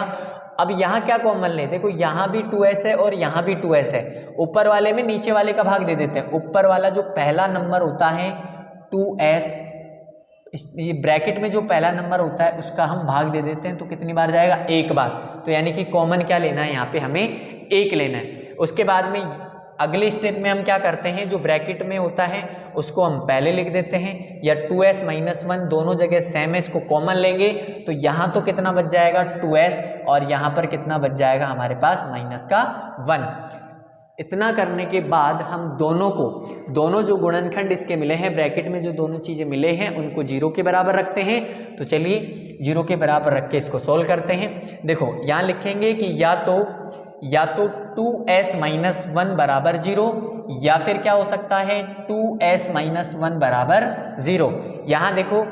अब यहाँ क्या कॉमन ले, देखो यहाँ भी 2s है और यहाँ भी 2s है, ऊपर वाले में नीचे वाले का भाग दे देते हैं। ऊपर वाला जो पहला नंबर होता है 2s, ये ब्रैकेट में जो पहला नंबर होता है उसका हम भाग दे देते हैं तो कितनी बार जाएगा, 1 बार। तो यानी कि कॉमन क्या लेना है, यहाँ पे हमें 1 लेना है। उसके बाद में अगले स्टेप में हम क्या करते हैं, जो ब्रैकेट में होता है उसको हम पहले लिख देते हैं, या 2s माइनस 1 दोनों जगह सेम है, इसको कॉमन लेंगे तो यहाँ तो कितना बच जाएगा 2s, और यहाँ पर कितना बच जाएगा हमारे पास माइनस का 1। इतना करने के बाद हम दोनों जो गुणनखंड इसके मिले हैं, ब्रैकेट में जो दोनों चीज़ें मिले हैं उनको 0 के बराबर रखते हैं। तो चलिए 0 के बराबर रख के इसको सोल्व करते हैं। देखो यहाँ लिखेंगे कि या तो 2s माइनस 1 बराबर 0, या फिर क्या हो सकता है 2s माइनस 1 बराबर 0। यहाँ देखो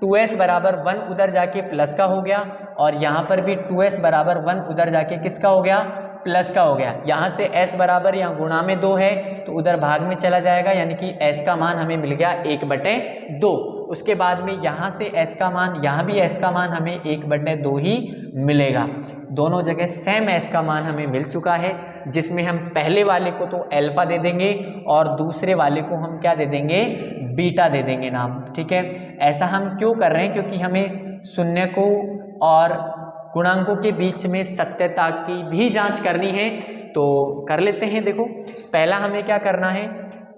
2s बराबर 1 उधर जाके प्लस का हो गया, और यहाँ पर भी 2s बराबर 1 उधर जाके किसका हो गया, प्लस का हो गया। यहाँ से s बराबर यहाँ गुणा में 2 है तो उधर भाग में चला जाएगा, यानी कि s का मान हमें मिल गया 1/2। उसके बाद में यहाँ से s का मान, यहाँ भी s का मान हमें 1/2 ही मिलेगा। दोनों जगह सेम s का मान हमें मिल चुका है, जिसमें हम पहले वाले को तो अल्फा दे देंगे और दूसरे वाले को हम क्या दे देंगे, बीटा दे देंगे नाम। ठीक है, ऐसा हम क्यों कर रहे हैं, क्योंकि हमें शून्य को और गुणांकों के बीच में सत्यता की भी जांच करनी है, तो कर लेते हैं। देखो पहला हमें क्या करना है,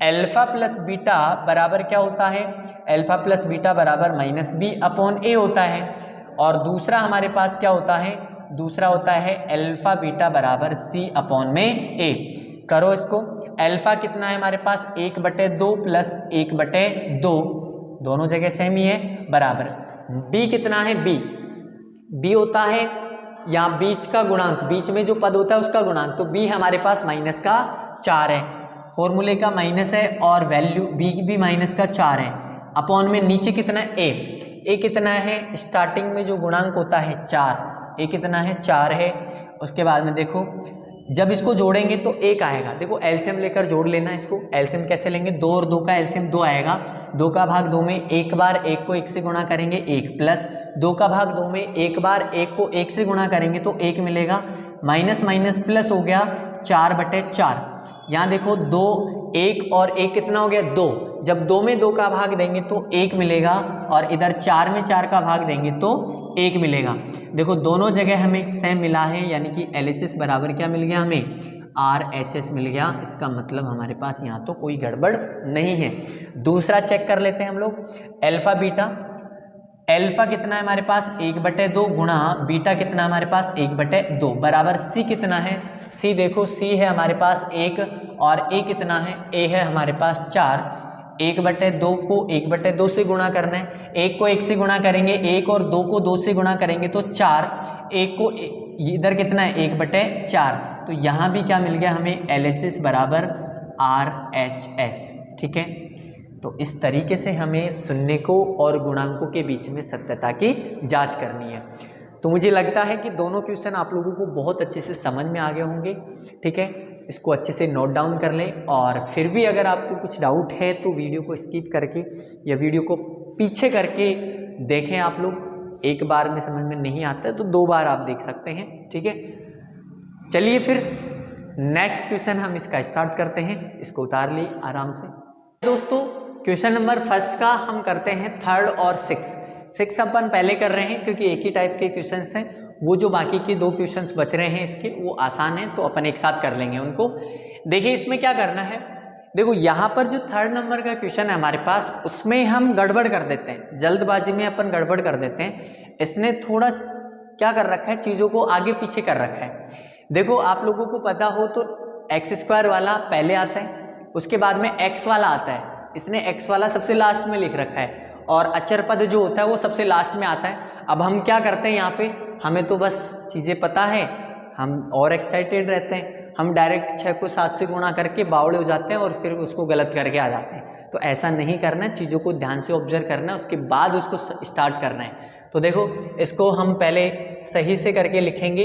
अल्फा प्लस बीटा बराबर क्या होता है, अल्फा प्लस बीटा बराबर -b/a होता है। और दूसरा हमारे पास क्या होता है, दूसरा होता है अल्फा बीटा बराबर c/a। करो इसको, अल्फा कितना है हमारे पास 1/2 प्लस 1/2, दोनों जगह सेम ही है, बराबर b कितना है, b होता है यहाँ बीच का गुणांक, बीच में जो पद होता है उसका गुणांक, तो b हमारे पास -4 है, फॉर्मूले का माइनस है और वैल्यू b भी -4 है। अपॉन में नीचे कितना है, a कितना है, स्टार्टिंग में जो गुणांक होता है 4, a कितना है 4 है। उसके बाद में देखो जब इसको जोड़ेंगे तो 1 आएगा। देखो एलसीएम लेकर जोड़ लेना इसको। एलसीएम कैसे लेंगे, 2 और 2 का एलसीएम 2 आएगा, 2 का भाग 2 में एक बार 1 को 1 से गुणा करेंगे 1, प्लस 2 का भाग 2 में एक बार 1 को 1 से गुणा करेंगे तो 1 मिलेगा, माइनस माइनस प्लस हो गया 4/4। यहाँ देखो 2 1 और 1 कितना हो गया 2, जब 2 में 2 का भाग देंगे तो 1 मिलेगा, और इधर 4 में 4 का भाग देंगे तो 1 मिलेगा। देखो दोनों जगह हमें सेम मिला है, यानी कि LHS बराबर क्या मिल गया हमें, RHS मिल गया। इसका मतलब हमारे पास यहाँ तो कोई गड़बड़ नहीं है। दूसरा चेक कर लेते हैं हम लोग, अल्फा बीटा। अल्फा कितना है हमारे पास 1/2 गुणा बीटा कितना हमारे पास 1/2 बराबर c कितना है, c देखो c है हमारे पास 1 और a कितना है, a है हमारे पास 4। 1/2 को 1/2 से गुणा करना है, 1 को 1 से गुणा करेंगे 1 और 2 को 2 से गुणा करेंगे तो 4, 1 को इधर कितना है 1/4, तो यहाँ भी क्या मिल गया हमें LHS बराबर RHS। ठीक है, तो इस तरीके से हमें शून्य को और गुणांकों के बीच में सत्यता की जांच करनी है। तो मुझे लगता है कि दोनों क्वेश्चन आप लोगों को बहुत अच्छे से समझ में आ गए होंगे। ठीक है, इसको अच्छे से नोट डाउन कर लें, और फिर भी अगर आपको कुछ डाउट है तो वीडियो को स्किप करके या वीडियो को पीछे करके देखें। आप लोग एक बार में समझ में नहीं आता है तो 2 बार आप देख सकते हैं। ठीक है, चलिए फिर नेक्स्ट क्वेश्चन हम इसका स्टार्ट करते हैं। इसको उतार ली आराम से। दोस्तों क्वेश्चन नंबर फर्स्ट का हम करते हैं 3rd और 6th अपन पहले कर रहे हैं क्योंकि एक ही टाइप के क्वेश्चंस हैं, वो जो बाकी के 2 क्वेश्चंस बच रहे हैं इसके वो आसान है, तो अपन एक साथ कर लेंगे उनको। देखिए इसमें क्या करना है, देखो यहाँ पर जो 3rd नंबर का क्वेश्चन है हमारे पास, उसमें हम गड़बड़ कर देते हैं, जल्दबाजी में अपन गड़बड़ कर देते हैं। इसने थोड़ा क्या कर रखा है, चीज़ों को आगे पीछे कर रखा है। देखो आप लोगों को पता हो तो x² वाला पहले आता है, उसके बाद में x वाला आता है, इसने x वाला सबसे लास्ट में लिख रखा है, और अचर पद जो होता है वो सबसे लास्ट में आता है। अब हम क्या करते हैं यहाँ पे, हमें तो बस चीज़ें पता है, हम और एक्साइटेड रहते हैं, हम डायरेक्ट 6 को 7 से गुणा करके बावड़े हो जाते हैं और फिर उसको गलत करके आ जाते हैं। तो ऐसा नहीं करना है, चीज़ों को ध्यान से ऑब्जर्व करना है, उसके बाद उसको स्टार्ट करना है। तो देखो इसको हम पहले सही से करके लिखेंगे,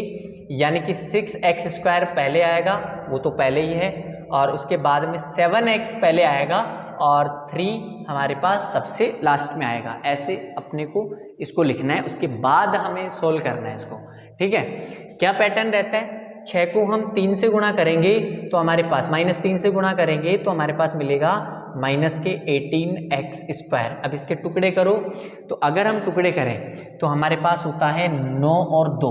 यानी कि 6x² पहले आएगा, वो तो पहले ही है, और उसके बाद में 7x पहले आएगा और 3 हमारे पास सबसे लास्ट में आएगा। ऐसे अपने को इसको लिखना है, उसके बाद हमें सोल्व करना है इसको, ठीक है। क्या पैटर्न रहता है, 6 को हम 3 से गुणा करेंगे तो हमारे पास -3 से गुणा करेंगे तो हमारे पास मिलेगा -18x²। अब इसके टुकड़े करो, तो अगर हम टुकड़े करें तो हमारे पास होता है 9 और 2,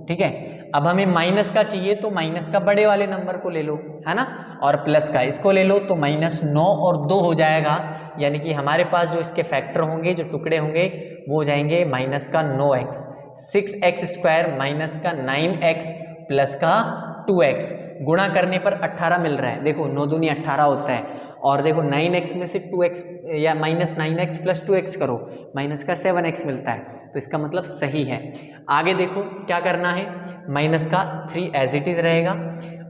ठीक है। अब हमें माइनस का चाहिए तो माइनस का बड़े वाले नंबर को ले लो, है ना, और प्लस का इसको ले लो, तो -9 और 2 हो जाएगा, यानी कि हमारे पास जो इसके फैक्टर होंगे, जो टुकड़े होंगे, वो हो जाएंगे -9x, 6x² माइनस का 9x प्लस का 2x, गुणा करने पर 18 मिल रहा है। देखो 9 दूनी 18 होता है, और देखो 9x में से 2x या -9x प्लस 2x करो, माइनस का 7x मिलता है, तो इसका मतलब सही है। आगे देखो क्या करना है, माइनस का 3 एज इट इज रहेगा,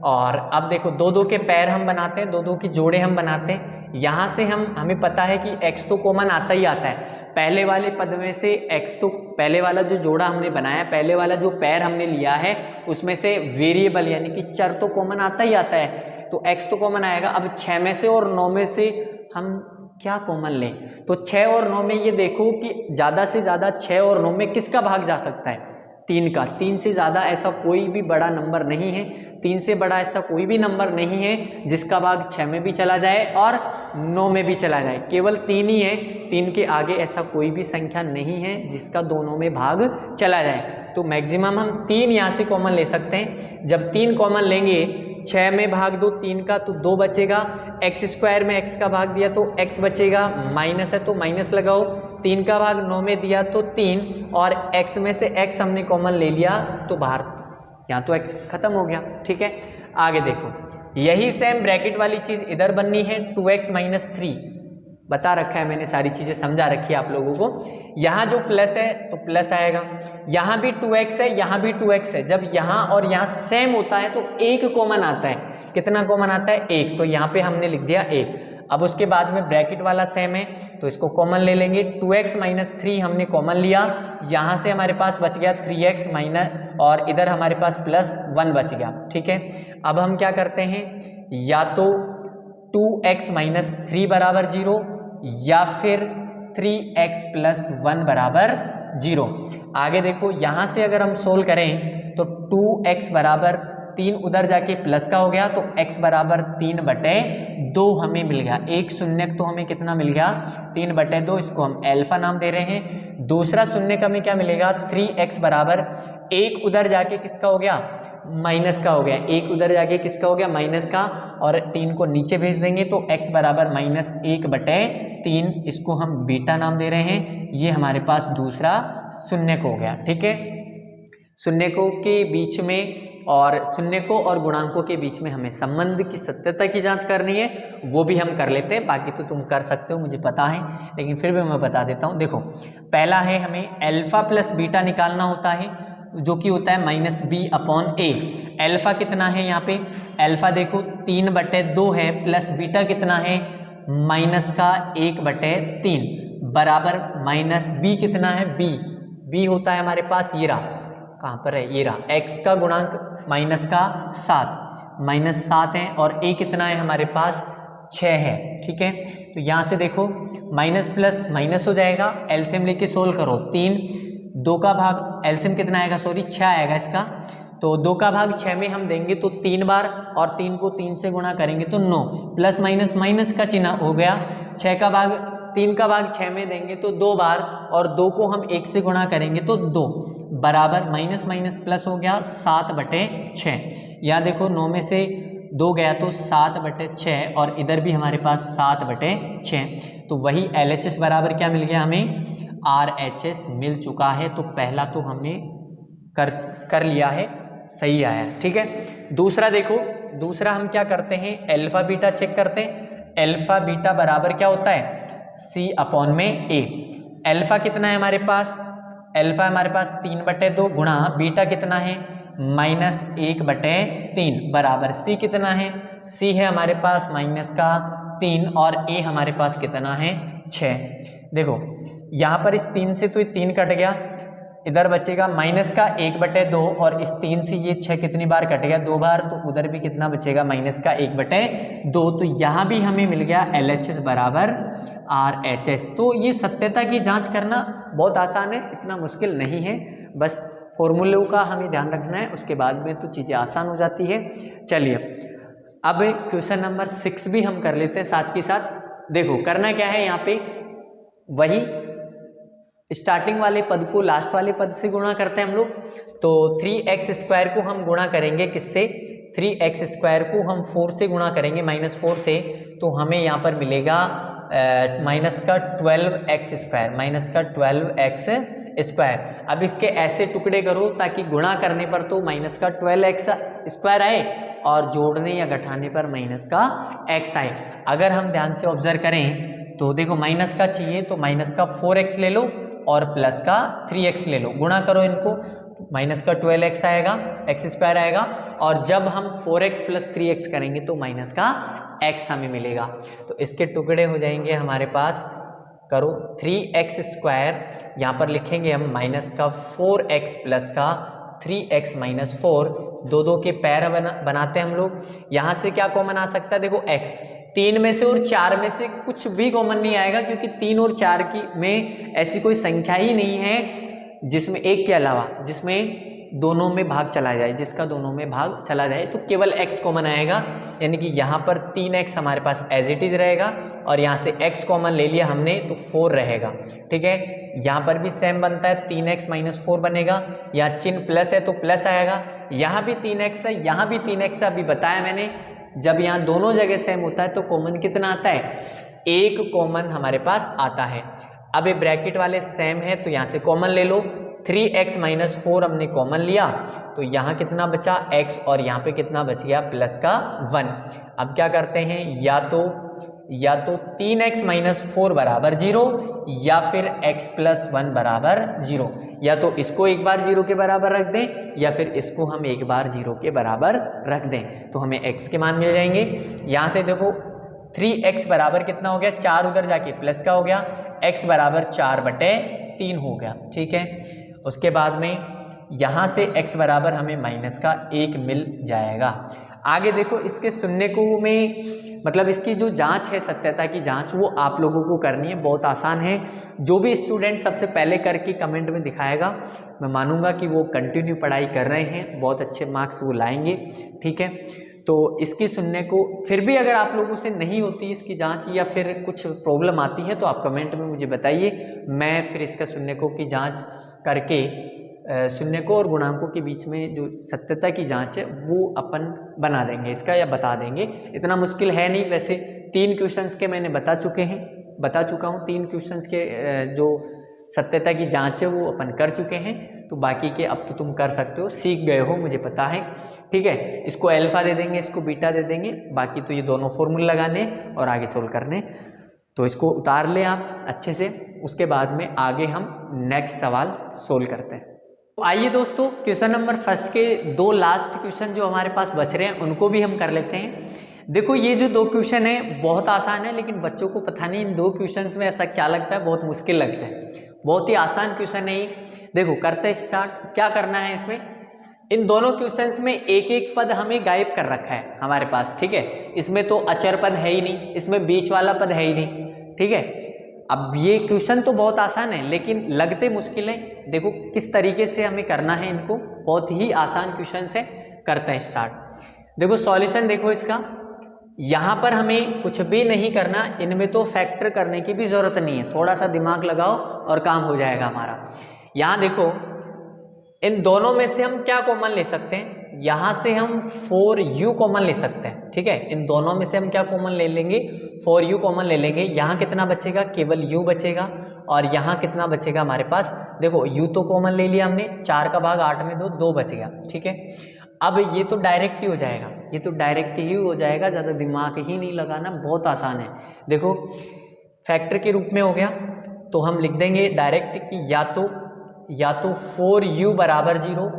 और अब देखो 2 के पैर हम बनाते हैं, 2 की जोड़े हम बनाते हैं। यहाँ से हमें पता है कि x तो कॉमन आता ही आता है, पहले वाले पद में से x तो पहले वाला जो जोड़ा हमने बनाया, पहले वाला जो पैर हमने लिया है उसमें से वेरिएबल यानी कि चर तो कॉमन आता ही आता है, तो x तो कॉमन आएगा। अब 6 में से और 9 में से हम क्या कॉमन लें, तो 6 और 9 में ये देखो कि ज़्यादा से ज़्यादा 6 और 9 में किसका भाग जा सकता है, 3 का। 3 से ज़्यादा ऐसा कोई भी बड़ा नंबर नहीं है, 3 से बड़ा ऐसा कोई भी नंबर नहीं है जिसका भाग 6 में भी चला जाए और 9 में भी चला जाए, केवल 3 ही है। 3 के आगे ऐसा कोई भी संख्या नहीं है जिसका दोनों में भाग चला जाए, तो मैक्सिमम हम 3 यहाँ से कॉमन ले सकते हैं। जब 3 कॉमन लेंगे, 6 में भाग दो 3 का तो 2 बचेगा, x² में x का भाग दिया तो x बचेगा, माइनस है तो माइनस लगाओ, 3 का भाग 9 में दिया तो 3, और x में से x हमने कॉमन ले लिया तो बाहर, यहाँ तो x खत्म हो गया, ठीक है। आगे देखो यही सेम ब्रैकेट वाली चीज़ इधर बननी है, 2x - 3 बता रखा है मैंने, सारी चीज़ें समझा रखी है आप लोगों को। यहाँ जो प्लस है तो प्लस आएगा, यहाँ भी 2x है, यहाँ भी 2x है। जब यहाँ और यहाँ सेम होता है तो 1 कॉमन आता है, कितना कॉमन आता है, 1, तो यहाँ पे हमने लिख दिया 1। अब उसके बाद में ब्रैकेट वाला सेम है तो इसको कॉमन ले लेंगे, 2x - 3 हमने कॉमन लिया, यहाँ से हमारे पास बच गया 3x माइनस, और इधर हमारे पास +1 बच गया, ठीक है। अब हम क्या करते हैं, या तो 2x - 3 बराबर 0 या फिर 3x + 1 बराबर 0। आगे देखो यहाँ से अगर हम सोल्व करें तो 2x बराबर 3 उधर जाके प्लस का हो गया, तो x बराबर 3/2 हमें मिल गया। एक शून्य तो हमें कितना मिल गया, 3/2, इसको हम अल्फा नाम दे रहे हैं। दूसरा शून्य का हमें क्या मिलेगा, 3x बराबर 1 उधर जाके किसका हो गया, माइनस का हो गया, 1 उधर जाके किसका हो गया, माइनस का, और 3 को नीचे भेज देंगे तो x बराबर -1/3, इसको हम बीटा नाम दे रहे हैं। ये हमारे पास दूसरा शून्य को हो गया, ठीक है। शून्य को के बीच में और शून्य को और गुणांकों के बीच में हमें संबंध की सत्यता की जांच करनी है, वो भी हम कर लेते हैं, बाकी तो तुम कर सकते हो मुझे पता है, लेकिन फिर भी मैं बता देता हूँ। देखो पहला है हमें अल्फा प्लस बीटा निकालना होता है, जो कि होता है -b/a। अल्फा कितना है यहाँ पे, अल्फा देखो 3/2 है, प्लस बीटा कितना है, -1/3 बराबर -b कितना है, b होता है हमारे पास, ये रहा, कहाँ पर है, ये रहा, x का गुणांक -7 है, और a कितना है हमारे पास, 6 है, ठीक है। तो यहाँ से देखो माइनस प्लस माइनस हो जाएगा, एलसीएम लेके सोल्व करो, 3 2 का भाग एलसीएम कितना आएगा, 6 आएगा इसका, तो 2 का भाग 6 में हम देंगे तो 3 बार, और 3 को 3 से गुणा करेंगे तो 9, प्लस माइनस माइनस का चिन्ह हो गया, 6 का भाग 3 का भाग 6 में देंगे तो 2 बार, और 2 को हम 1 से गुणा करेंगे तो 2 बराबर माइनस माइनस प्लस हो गया 7/6। यहाँ देखो 9 में से 2 गया तो 7/6, और इधर भी हमारे पास 7/6। तो वही LHS बराबर क्या मिल गया हमें, RHS मिल चुका है। तो पहला तो हमने कर लिया है, सही आया, ठीक है। दूसरा देखो, दूसरा हम क्या करते हैं, अल्फा बीटा चेक करते हैं। अल्फा बीटा बराबर क्या होता है, C/A। अल्फा कितना है हमारे पास, अल्फा हमारे पास 3/2 गुणा बीटा कितना है -1/3 बराबर C कितना है, C है हमारे पास -3 और A हमारे पास कितना है 6। देखो यहाँ पर इस 3 से तो ये 3 कट गया, इधर बचेगा -1/2 और इस 3 से ये 6 कितनी बार कट गया, 2 बार, तो उधर भी कितना बचेगा -1/2। तो यहाँ भी हमें मिल गया LHS बराबर RHS। तो ये सत्यता की जांच करना बहुत आसान है, इतना मुश्किल नहीं है, बस फॉर्मूलों का हमें ध्यान रखना है, उसके बाद में तो चीज़ें आसान हो जाती है। चलिए अब क्वेश्चन नंबर 6 भी हम कर लेते हैं साथ के साथ। देखो करना क्या है, यहाँ पे वही स्टार्टिंग वाले पद को लास्ट वाले पद से गुणा करते हैं हम लोग। तो 3x² को हम गुणा करेंगे किससे, 3x² को हम 4 से गुणा करेंगे, -4 से, तो हमें यहाँ पर मिलेगा -12x²। अब इसके ऐसे टुकड़े करो ताकि गुणा करने पर तो -12x² आए और जोड़ने या घटाने पर -x आए। अगर हम ध्यान से ऑब्जर्व करें तो देखो माइनस का चाहिए तो -4x ले लो और प्लस का 3x ले लो, गुणा करो इनको, -12x आएगा, x² आएगा, और जब हम 4x + 3x करेंगे तो -x हमें मिलेगा। तो इसके टुकड़े हो जाएंगे हमारे पास, करो 3x², यहाँ पर लिखेंगे हम -4x प्लस का 3x - 4, 2 के पैर बनाते हैं हम लोग। यहाँ से क्या कॉमन आ सकता है, देखो x, 3 में से और 4 में से कुछ भी कॉमन नहीं आएगा, क्योंकि 3 और 4 में ऐसी कोई संख्या ही नहीं है जिसमें एक के अलावा जिसमें दोनों में भाग चला जाए, जिसका दोनों में भाग चला जाए, तो केवल x कॉमन आएगा। यानी कि यहाँ पर 3x हमारे पास एज इट इज रहेगा, और यहाँ से x कॉमन ले लिया हमने तो 4 रहेगा, ठीक है। यहाँ पर भी सेम बनता है, 3x - 4 बनेगा, यहाँ चिन्ह प्लस है तो प्लस आएगा, यहाँ भी 3x है, यहाँ भी 3x है। अभी बताया मैंने, जब यहाँ दोनों जगह सेम होता है तो कॉमन कितना आता है, 1 कॉमन हमारे पास आता है। अब ये ब्रैकेट वाले सेम है तो यहाँ से कॉमन ले लो, 3x - 4 हमने कॉमन लिया तो यहाँ कितना बचा x, और यहाँ पे कितना बच गया प्लस का 1। अब क्या करते हैं, या तो 3x - 4 बराबर 0 या फिर x + 1 बराबर 0, या तो इसको एक बार 0 के बराबर रख दें या फिर इसको हम एक बार 0 के बराबर रख दें, तो हमें x के मान मिल जाएंगे। यहाँ से देखो 3x बराबर कितना हो गया, 4 उधर जाके प्लस का हो गया, x बराबर 4/3 हो गया, ठीक है। उसके बाद में यहाँ से x बराबर हमें -1 मिल जाएगा। आगे देखो इसके शून्य को में, मतलब इसकी जो जांच है, सत्यता की जांच, वो आप लोगों को करनी है, बहुत आसान है। जो भी स्टूडेंट सबसे पहले करके कमेंट में दिखाएगा, मैं मानूंगा कि वो कंटिन्यू पढ़ाई कर रहे हैं, बहुत अच्छे मार्क्स वो लाएंगे, ठीक है। तो इसकी शून्य को फिर भी अगर आप लोगों से नहीं होती इसकी जांच या फिर कुछ प्रॉब्लम आती है तो आप कमेंट में मुझे बताइए, मैं फिर इसका शून्य को की जांच करके शून्य को और गुणांकों के बीच में जो सत्यता की जांच है वो अपन बना देंगे इसका, या बता देंगे। इतना मुश्किल है नहीं, वैसे 3 क्वेश्चंस के मैंने बता चुका हूँ 3 क्वेश्चंस के जो सत्यता की जांच है वो अपन कर चुके हैं, तो बाकी के अब तो तुम कर सकते हो, सीख गए हो, मुझे पता है, ठीक है। इसको अल्फा दे देंगे, इसको बीटा दे देंगे, बाकी तो ये दोनों फॉर्मूले लगाने और आगे सोल्व करने। तो इसको उतार लें आप अच्छे से, उसके बाद में आगे हम नेक्स्ट सवाल सोल्व करते हैं। तो आइए दोस्तों, क्वेश्चन नंबर 1 के 2 लास्ट क्वेश्चन जो हमारे पास बच रहे हैं उनको भी हम कर लेते हैं। देखो ये जो 2 क्वेश्चन है बहुत आसान है, लेकिन बच्चों को पता नहीं इन 2 क्वेश्चंस में ऐसा क्या लगता है, बहुत मुश्किल लगता है। बहुत ही आसान क्वेश्चन है ये। देखो करते हैं स्टार्ट। क्या करना है इसमें, इन दोनों क्वेश्चंस में एक एक पद हमें गायब कर रखा है हमारे पास, ठीक है। इसमें तो अचर पद है ही नहीं, इसमें बीच वाला पद है ही नहीं, ठीक है। अब ये क्वेश्चन तो बहुत आसान है लेकिन लगते मुश्किल है। देखो किस तरीके से हमें करना है इनको, बहुत ही आसान क्वेश्चन है। करते हैं स्टार्ट। देखो सॉल्यूशन देखो इसका, यहाँ पर हमें कुछ भी नहीं करना, इनमें तो फैक्टर करने की भी ज़रूरत नहीं है, थोड़ा सा दिमाग लगाओ और काम हो जाएगा हमारा। यहाँ देखो इन दोनों में से हम क्या कॉमन ले सकते हैं, यहाँ से हम 4u कॉमन ले सकते हैं, ठीक है। इन दोनों में से हम क्या कॉमन ले लेंगे, 4u कॉमन ले लेंगे। यहाँ कितना बचेगा, केवल u बचेगा, और यहाँ कितना बचेगा हमारे पास, देखो u तो कॉमन ले लिया हमने, 4 का भाग 8 में 2 बच गया, ठीक है। अब ये तो डायरेक्ट ही हो जाएगा, ये तो डायरेक्ट ही हो जाएगा, ज़्यादा दिमाग ही नहीं लगाना, बहुत आसान है। देखो फैक्टर के रूप में हो गया, तो हम लिख देंगे डायरेक्ट कि या तो 4u बराबर 0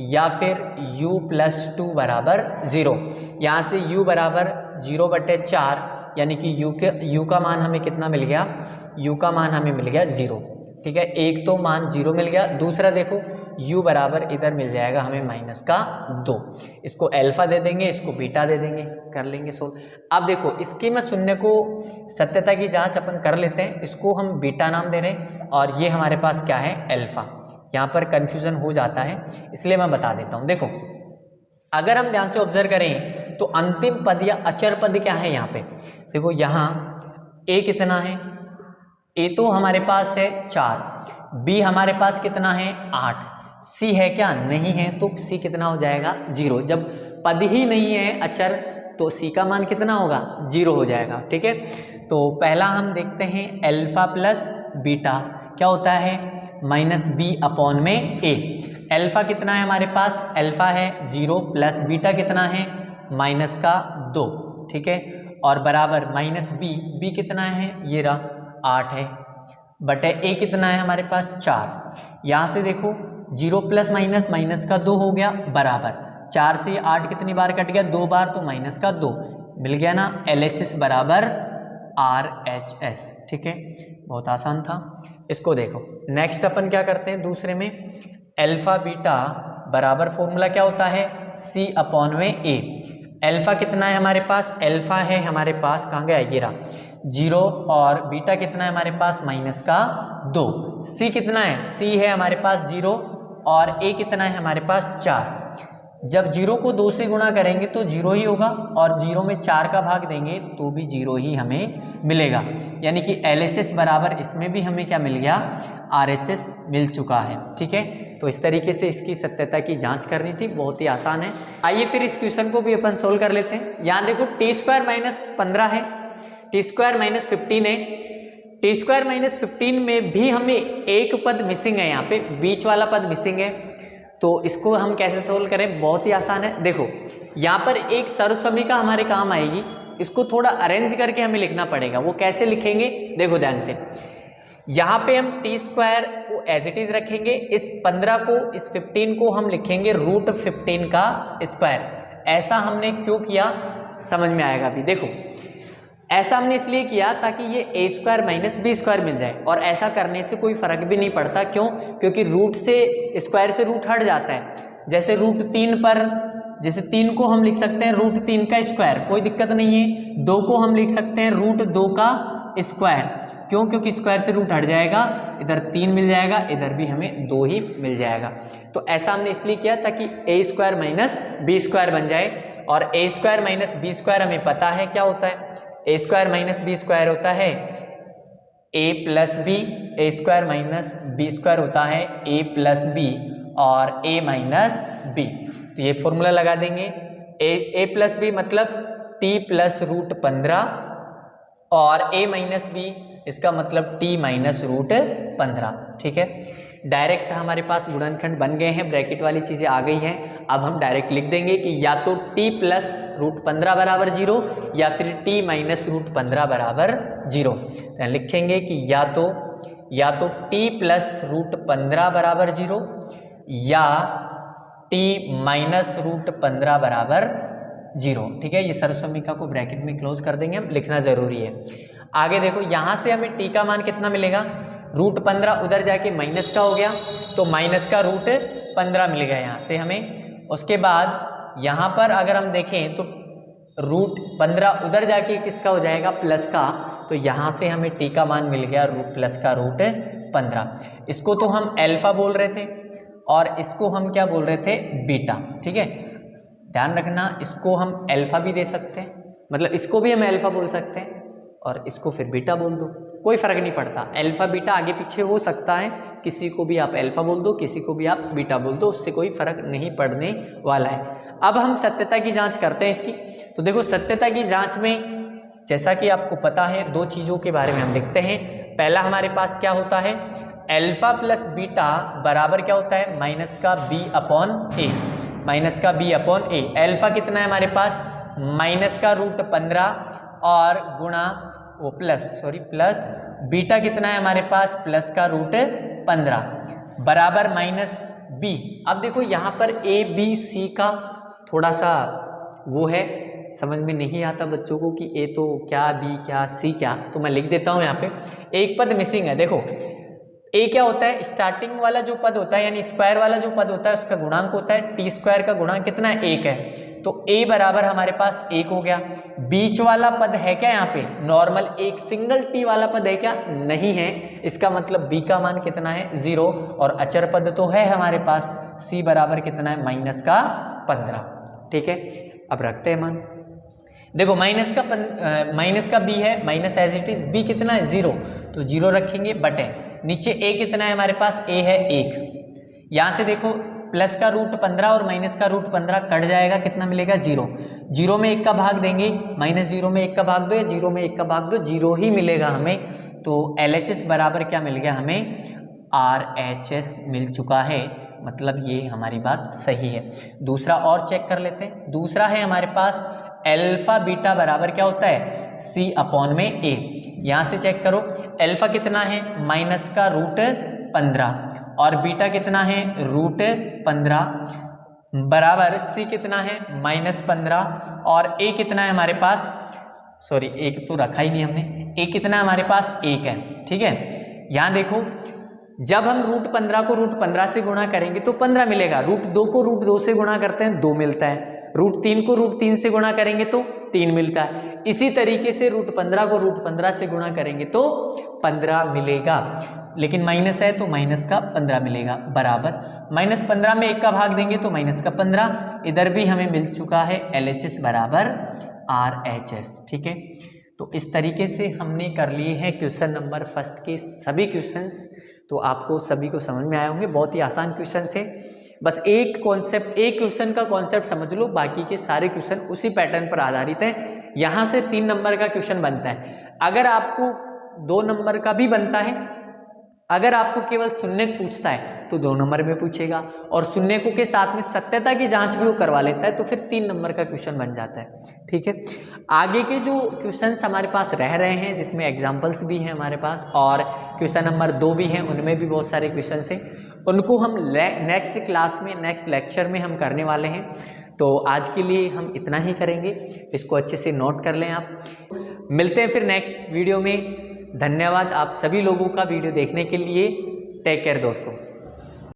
या फिर u + 2 बराबर 0। यहाँ से u बराबर 0/4, यानी कि u का मान हमें कितना मिल गया, u का मान हमें मिल गया 0, ठीक है। एक तो मान 0 मिल गया, दूसरा देखो u बराबर इधर मिल जाएगा हमें -2। इसको अल्फा दे देंगे, इसको बीटा दे देंगे, कर लेंगे सोल्व। अब देखो इसकी मैं शून्य को सत्यता की जांच अपन कर लेते हैं, इसको हम बीटा नाम दे रहे हैं और ये हमारे पास क्या है, अल्फा। यहाँ पर कन्फ्यूजन हो जाता है, इसलिए मैं बता देता हूँ। देखो अगर हम ध्यान से ऑब्जर्व करें तो अंतिम पद या अचर पद क्या है यहाँ पे, देखो यहाँ a कितना है, a तो हमारे पास है 4, b हमारे पास कितना है 8, c है क्या, नहीं है, तो c कितना हो जाएगा 0। जब पद ही नहीं है अचर तो c का मान कितना होगा, 0 हो जाएगा, ठीक है। तो पहला हम देखते हैं अल्फा प्लस बीटा क्या होता है, -b/a। अल्फा कितना है हमारे पास, अल्फा है 0 प्लस बीटा कितना है -2, ठीक है, और बराबर -b कितना है, ये रहा 8 है, बटे a कितना है हमारे पास 4। यहाँ से देखो 0 + -2 हो गया, बराबर 4 से 8 कितनी बार कट गया, 2 बार, तो -2 मिल गया ना, LHS बराबर RHS, ठीक है। बहुत आसान था। इसको देखो नेक्स्ट अपन क्या करते हैं, दूसरे में अल्फा बीटा बराबर फॉर्मूला क्या होता है, c/a। अल्फा कितना है हमारे पास, अल्फा है हमारे पास, कहाँ गया, ये रहा 0, और बीटा कितना है हमारे पास -2। c कितना है, c है हमारे पास 0, और a कितना है हमारे पास 4। जब 0 को 2 से गुणा करेंगे तो 0 ही होगा, और 0 में 4 का भाग देंगे तो भी 0 ही हमें मिलेगा, यानी कि LHS बराबर इसमें भी हमें क्या मिल गया, RHS मिल चुका है, ठीक है। तो इस तरीके से इसकी सत्यता की जांच करनी थी, बहुत ही आसान है। आइए फिर इस क्वेश्चन को भी अपन सोल्व कर लेते हैं। यहाँ देखो t² - 15 है, t² - 15 है, t² - 15 में भी हमें एक पद मिसिंग है, यहाँ पे बीच वाला पद मिसिंग है, तो इसको हम कैसे सोल्व करें, बहुत ही आसान है। देखो यहाँ पर एक सर्वसमीका हमारे काम आएगी, इसको थोड़ा अरेंज करके हमें लिखना पड़ेगा। वो कैसे लिखेंगे, देखो ध्यान से, यहाँ पे हम t² को एज इट इज रखेंगे, इस 15 को, इस 15 को हम लिखेंगे √15 का स्क्वायर। ऐसा हमने क्यों किया, समझ में आएगा अभी। देखो ऐसा हमने इसलिए किया ताकि ये a² - b² मिल जाए, और ऐसा करने से कोई फर्क भी नहीं पड़ता, क्यों, क्योंकि रूट से स्क्वायर से रूट हट जाता है। जैसे √3 पर, जैसे 3 को हम लिख सकते हैं √3 का स्क्वायर, कोई दिक्कत नहीं है। 2 को हम लिख सकते हैं √2 का स्क्वायर, क्यों, क्योंकि स्क्वायर से रूट हट जाएगा, इधर 3 मिल जाएगा, इधर भी हमें 2 ही मिल जाएगा। तो ऐसा हमने इसलिए किया ताकि a² - b² बन जाए, और a² - b² हमें पता है क्या होता है, a² - b² होता है a + b, a² - b² होता है a + b और a - b। तो ये फॉर्मूला लगा देंगे, a + b मतलब t + √15, और a - b इसका मतलब t - √15, ठीक है। डायरेक्ट हमारे पास गुणनखंड बन गए हैं, ब्रैकेट वाली चीज़ें आ गई हैं। अब हम डायरेक्ट लिख देंगे कि या तो t + √15 बराबर 0 या फिर t - √15 बराबर 0। तो लिखेंगे कि या तो t + √15 बराबर 0 या t - √15 बराबर 0, ठीक है। ये सर्वसमीका को ब्रैकेट में क्लोज कर देंगे, हम लिखना जरूरी है। आगे देखो यहाँ से हमें t का मान कितना मिलेगा, √15 उधर जाके माइनस का हो गया, तो माइनस का √15 मिल गया यहाँ से हमें। उसके बाद यहाँ पर अगर हम देखें तो √15 उधर जाके किसका हो जाएगा, प्लस का, तो यहाँ से हमें t का मान मिल गया प्लस का √15। इसको तो हम अल्फा बोल रहे थे और इसको हम क्या बोल रहे थे, बीटा, ठीक है। ध्यान रखना, इसको हम अल्फा भी दे सकते हैं मतलब इसको भी हम अल्फा बोल सकते हैं और इसको फिर बीटा बोल दो, कोई फर्क नहीं पड़ता। अल्फा बीटा आगे पीछे हो सकता है, किसी को भी आप अल्फा बोल दो, किसी को भी आप बीटा बोल दो, उससे कोई फर्क नहीं पड़ने वाला है। अब हम सत्यता की जांच करते हैं इसकी। तो देखो सत्यता की जांच में जैसा कि आपको पता है दो चीज़ों के बारे में हम लिखते हैं। पहला हमारे पास क्या होता है, अल्फा प्लस बीटा बराबर क्या होता है, माइनस का बी अपॉन ए, माइनस का बी अपॉन ए। अल्फा कितना है हमारे पास, माइनस का रूट 15 और गुणा वो प्लस बीटा कितना है हमारे पास, प्लस का रूट 15 बराबर माइनस बी। अब देखो यहाँ पर ए बी सी का थोड़ा सा वो है, समझ में नहीं आता बच्चों को कि ए तो क्या, बी क्या, सी क्या, तो मैं लिख देता हूँ यहाँ पे। एक पद मिसिंग है। देखो ए क्या होता है, स्टार्टिंग वाला जो पद होता है यानी स्क्वायर वाला जो पद होता है उसका गुणांक होता है, टी स्क्वायर का गुणांक कितना है, 1 है। तो a बराबर हमारे पास 1 हो गया। बीच वाला पद है क्या यहाँ पे, नॉर्मल एक सिंगल टी वाला पद है क्या, नहीं है। इसका मतलब b का मान कितना है, 0, और अचर पद तो है हमारे पास। c बराबर कितना है, माइनस का 15। ठीक है, अब रखते हैं मान। देखो माइनस का b है, minus as it is, b कितना है 0, तो 0 रखेंगे बटे नीचे a कितना है हमारे पास, a है 1। यहाँ से देखो प्लस का रूट 15 और माइनस का रूट 15 कट जाएगा, कितना मिलेगा 0। 0 में 1 का भाग देंगे, माइनस 0 में 1 का भाग दो या 0 में 1 का भाग दो, 0 ही मिलेगा हमें। तो LHS बराबर क्या मिल गया हमें, RHS मिल चुका है। मतलब ये हमारी बात सही है। दूसरा और चेक कर लेते हैं। दूसरा है हमारे पास अल्फा बीटा बराबर क्या होता है, C अपॉन में A। यहाँ से चेक करो, अल्फा कितना है, माइनस का रूट 15 और बीटा कितना है, रूट 15 बराबर C कितना है, माइनस 15 और A कितना है हमारे पास, सॉरी एक तो रखा ही नहीं हमने, A कितना है हमारे पास, 1 है। ठीक है, यहाँ देखो जब हम रूट 15 को रूट 15 से गुणा करेंगे तो 15 मिलेगा, रूट 2 को रूट 2 से गुणा करते हैं 2 मिलता है, रूट 3 को रूट 3 से गुणा करेंगे तो 3 मिलता है। इसी तरीके से रूट 15 को रूट 15 से गुणा करेंगे तो 15 मिलेगा, लेकिन माइनस है तो माइनस का 15 मिलेगा बराबर माइनस 15 में 1 का भाग देंगे तो माइनस का 15। इधर भी हमें मिल चुका है LHS बराबर RHS। ठीक है, तो इस तरीके से हमने कर लिए हैं क्वेश्चन नंबर फर्स्ट के सभी क्वेश्चंस। तो आपको सभी को समझ में आए होंगे, बहुत ही आसान क्वेश्चन है। बस एक कॉन्सेप्ट, एक क्वेश्चन का कॉन्सेप्ट समझ लो, बाकी के सारे क्वेश्चन उसी पैटर्न पर आधारित हैं। यहाँ से 3 नंबर का क्वेश्चन बनता है। अगर आपको 2 नंबर का भी बनता है, अगर आपको केवल शून्यक पूछता है तो 2 नंबर में पूछेगा, और शून्यकों के साथ में सत्यता की जांच भी वो करवा लेता है तो फिर 3 नंबर का क्वेश्चन बन जाता है। ठीक है, आगे के जो क्वेश्चंस हमारे पास रह रहे हैं जिसमें एग्जांपल्स भी हैं हमारे पास और क्वेश्चन नंबर 2 भी हैं, उनमें भी बहुत सारे क्वेश्चंस हैं, उनको हम नेक्स्ट क्लास में, नेक्स्ट लेक्चर में हम करने वाले हैं। तो आज के लिए हम इतना ही करेंगे, इसको अच्छे से नोट कर लें आप। मिलते हैं फिर नेक्स्ट वीडियो में। धन्यवाद आप सभी लोगों का वीडियो देखने के लिए। टेक केयर दोस्तों।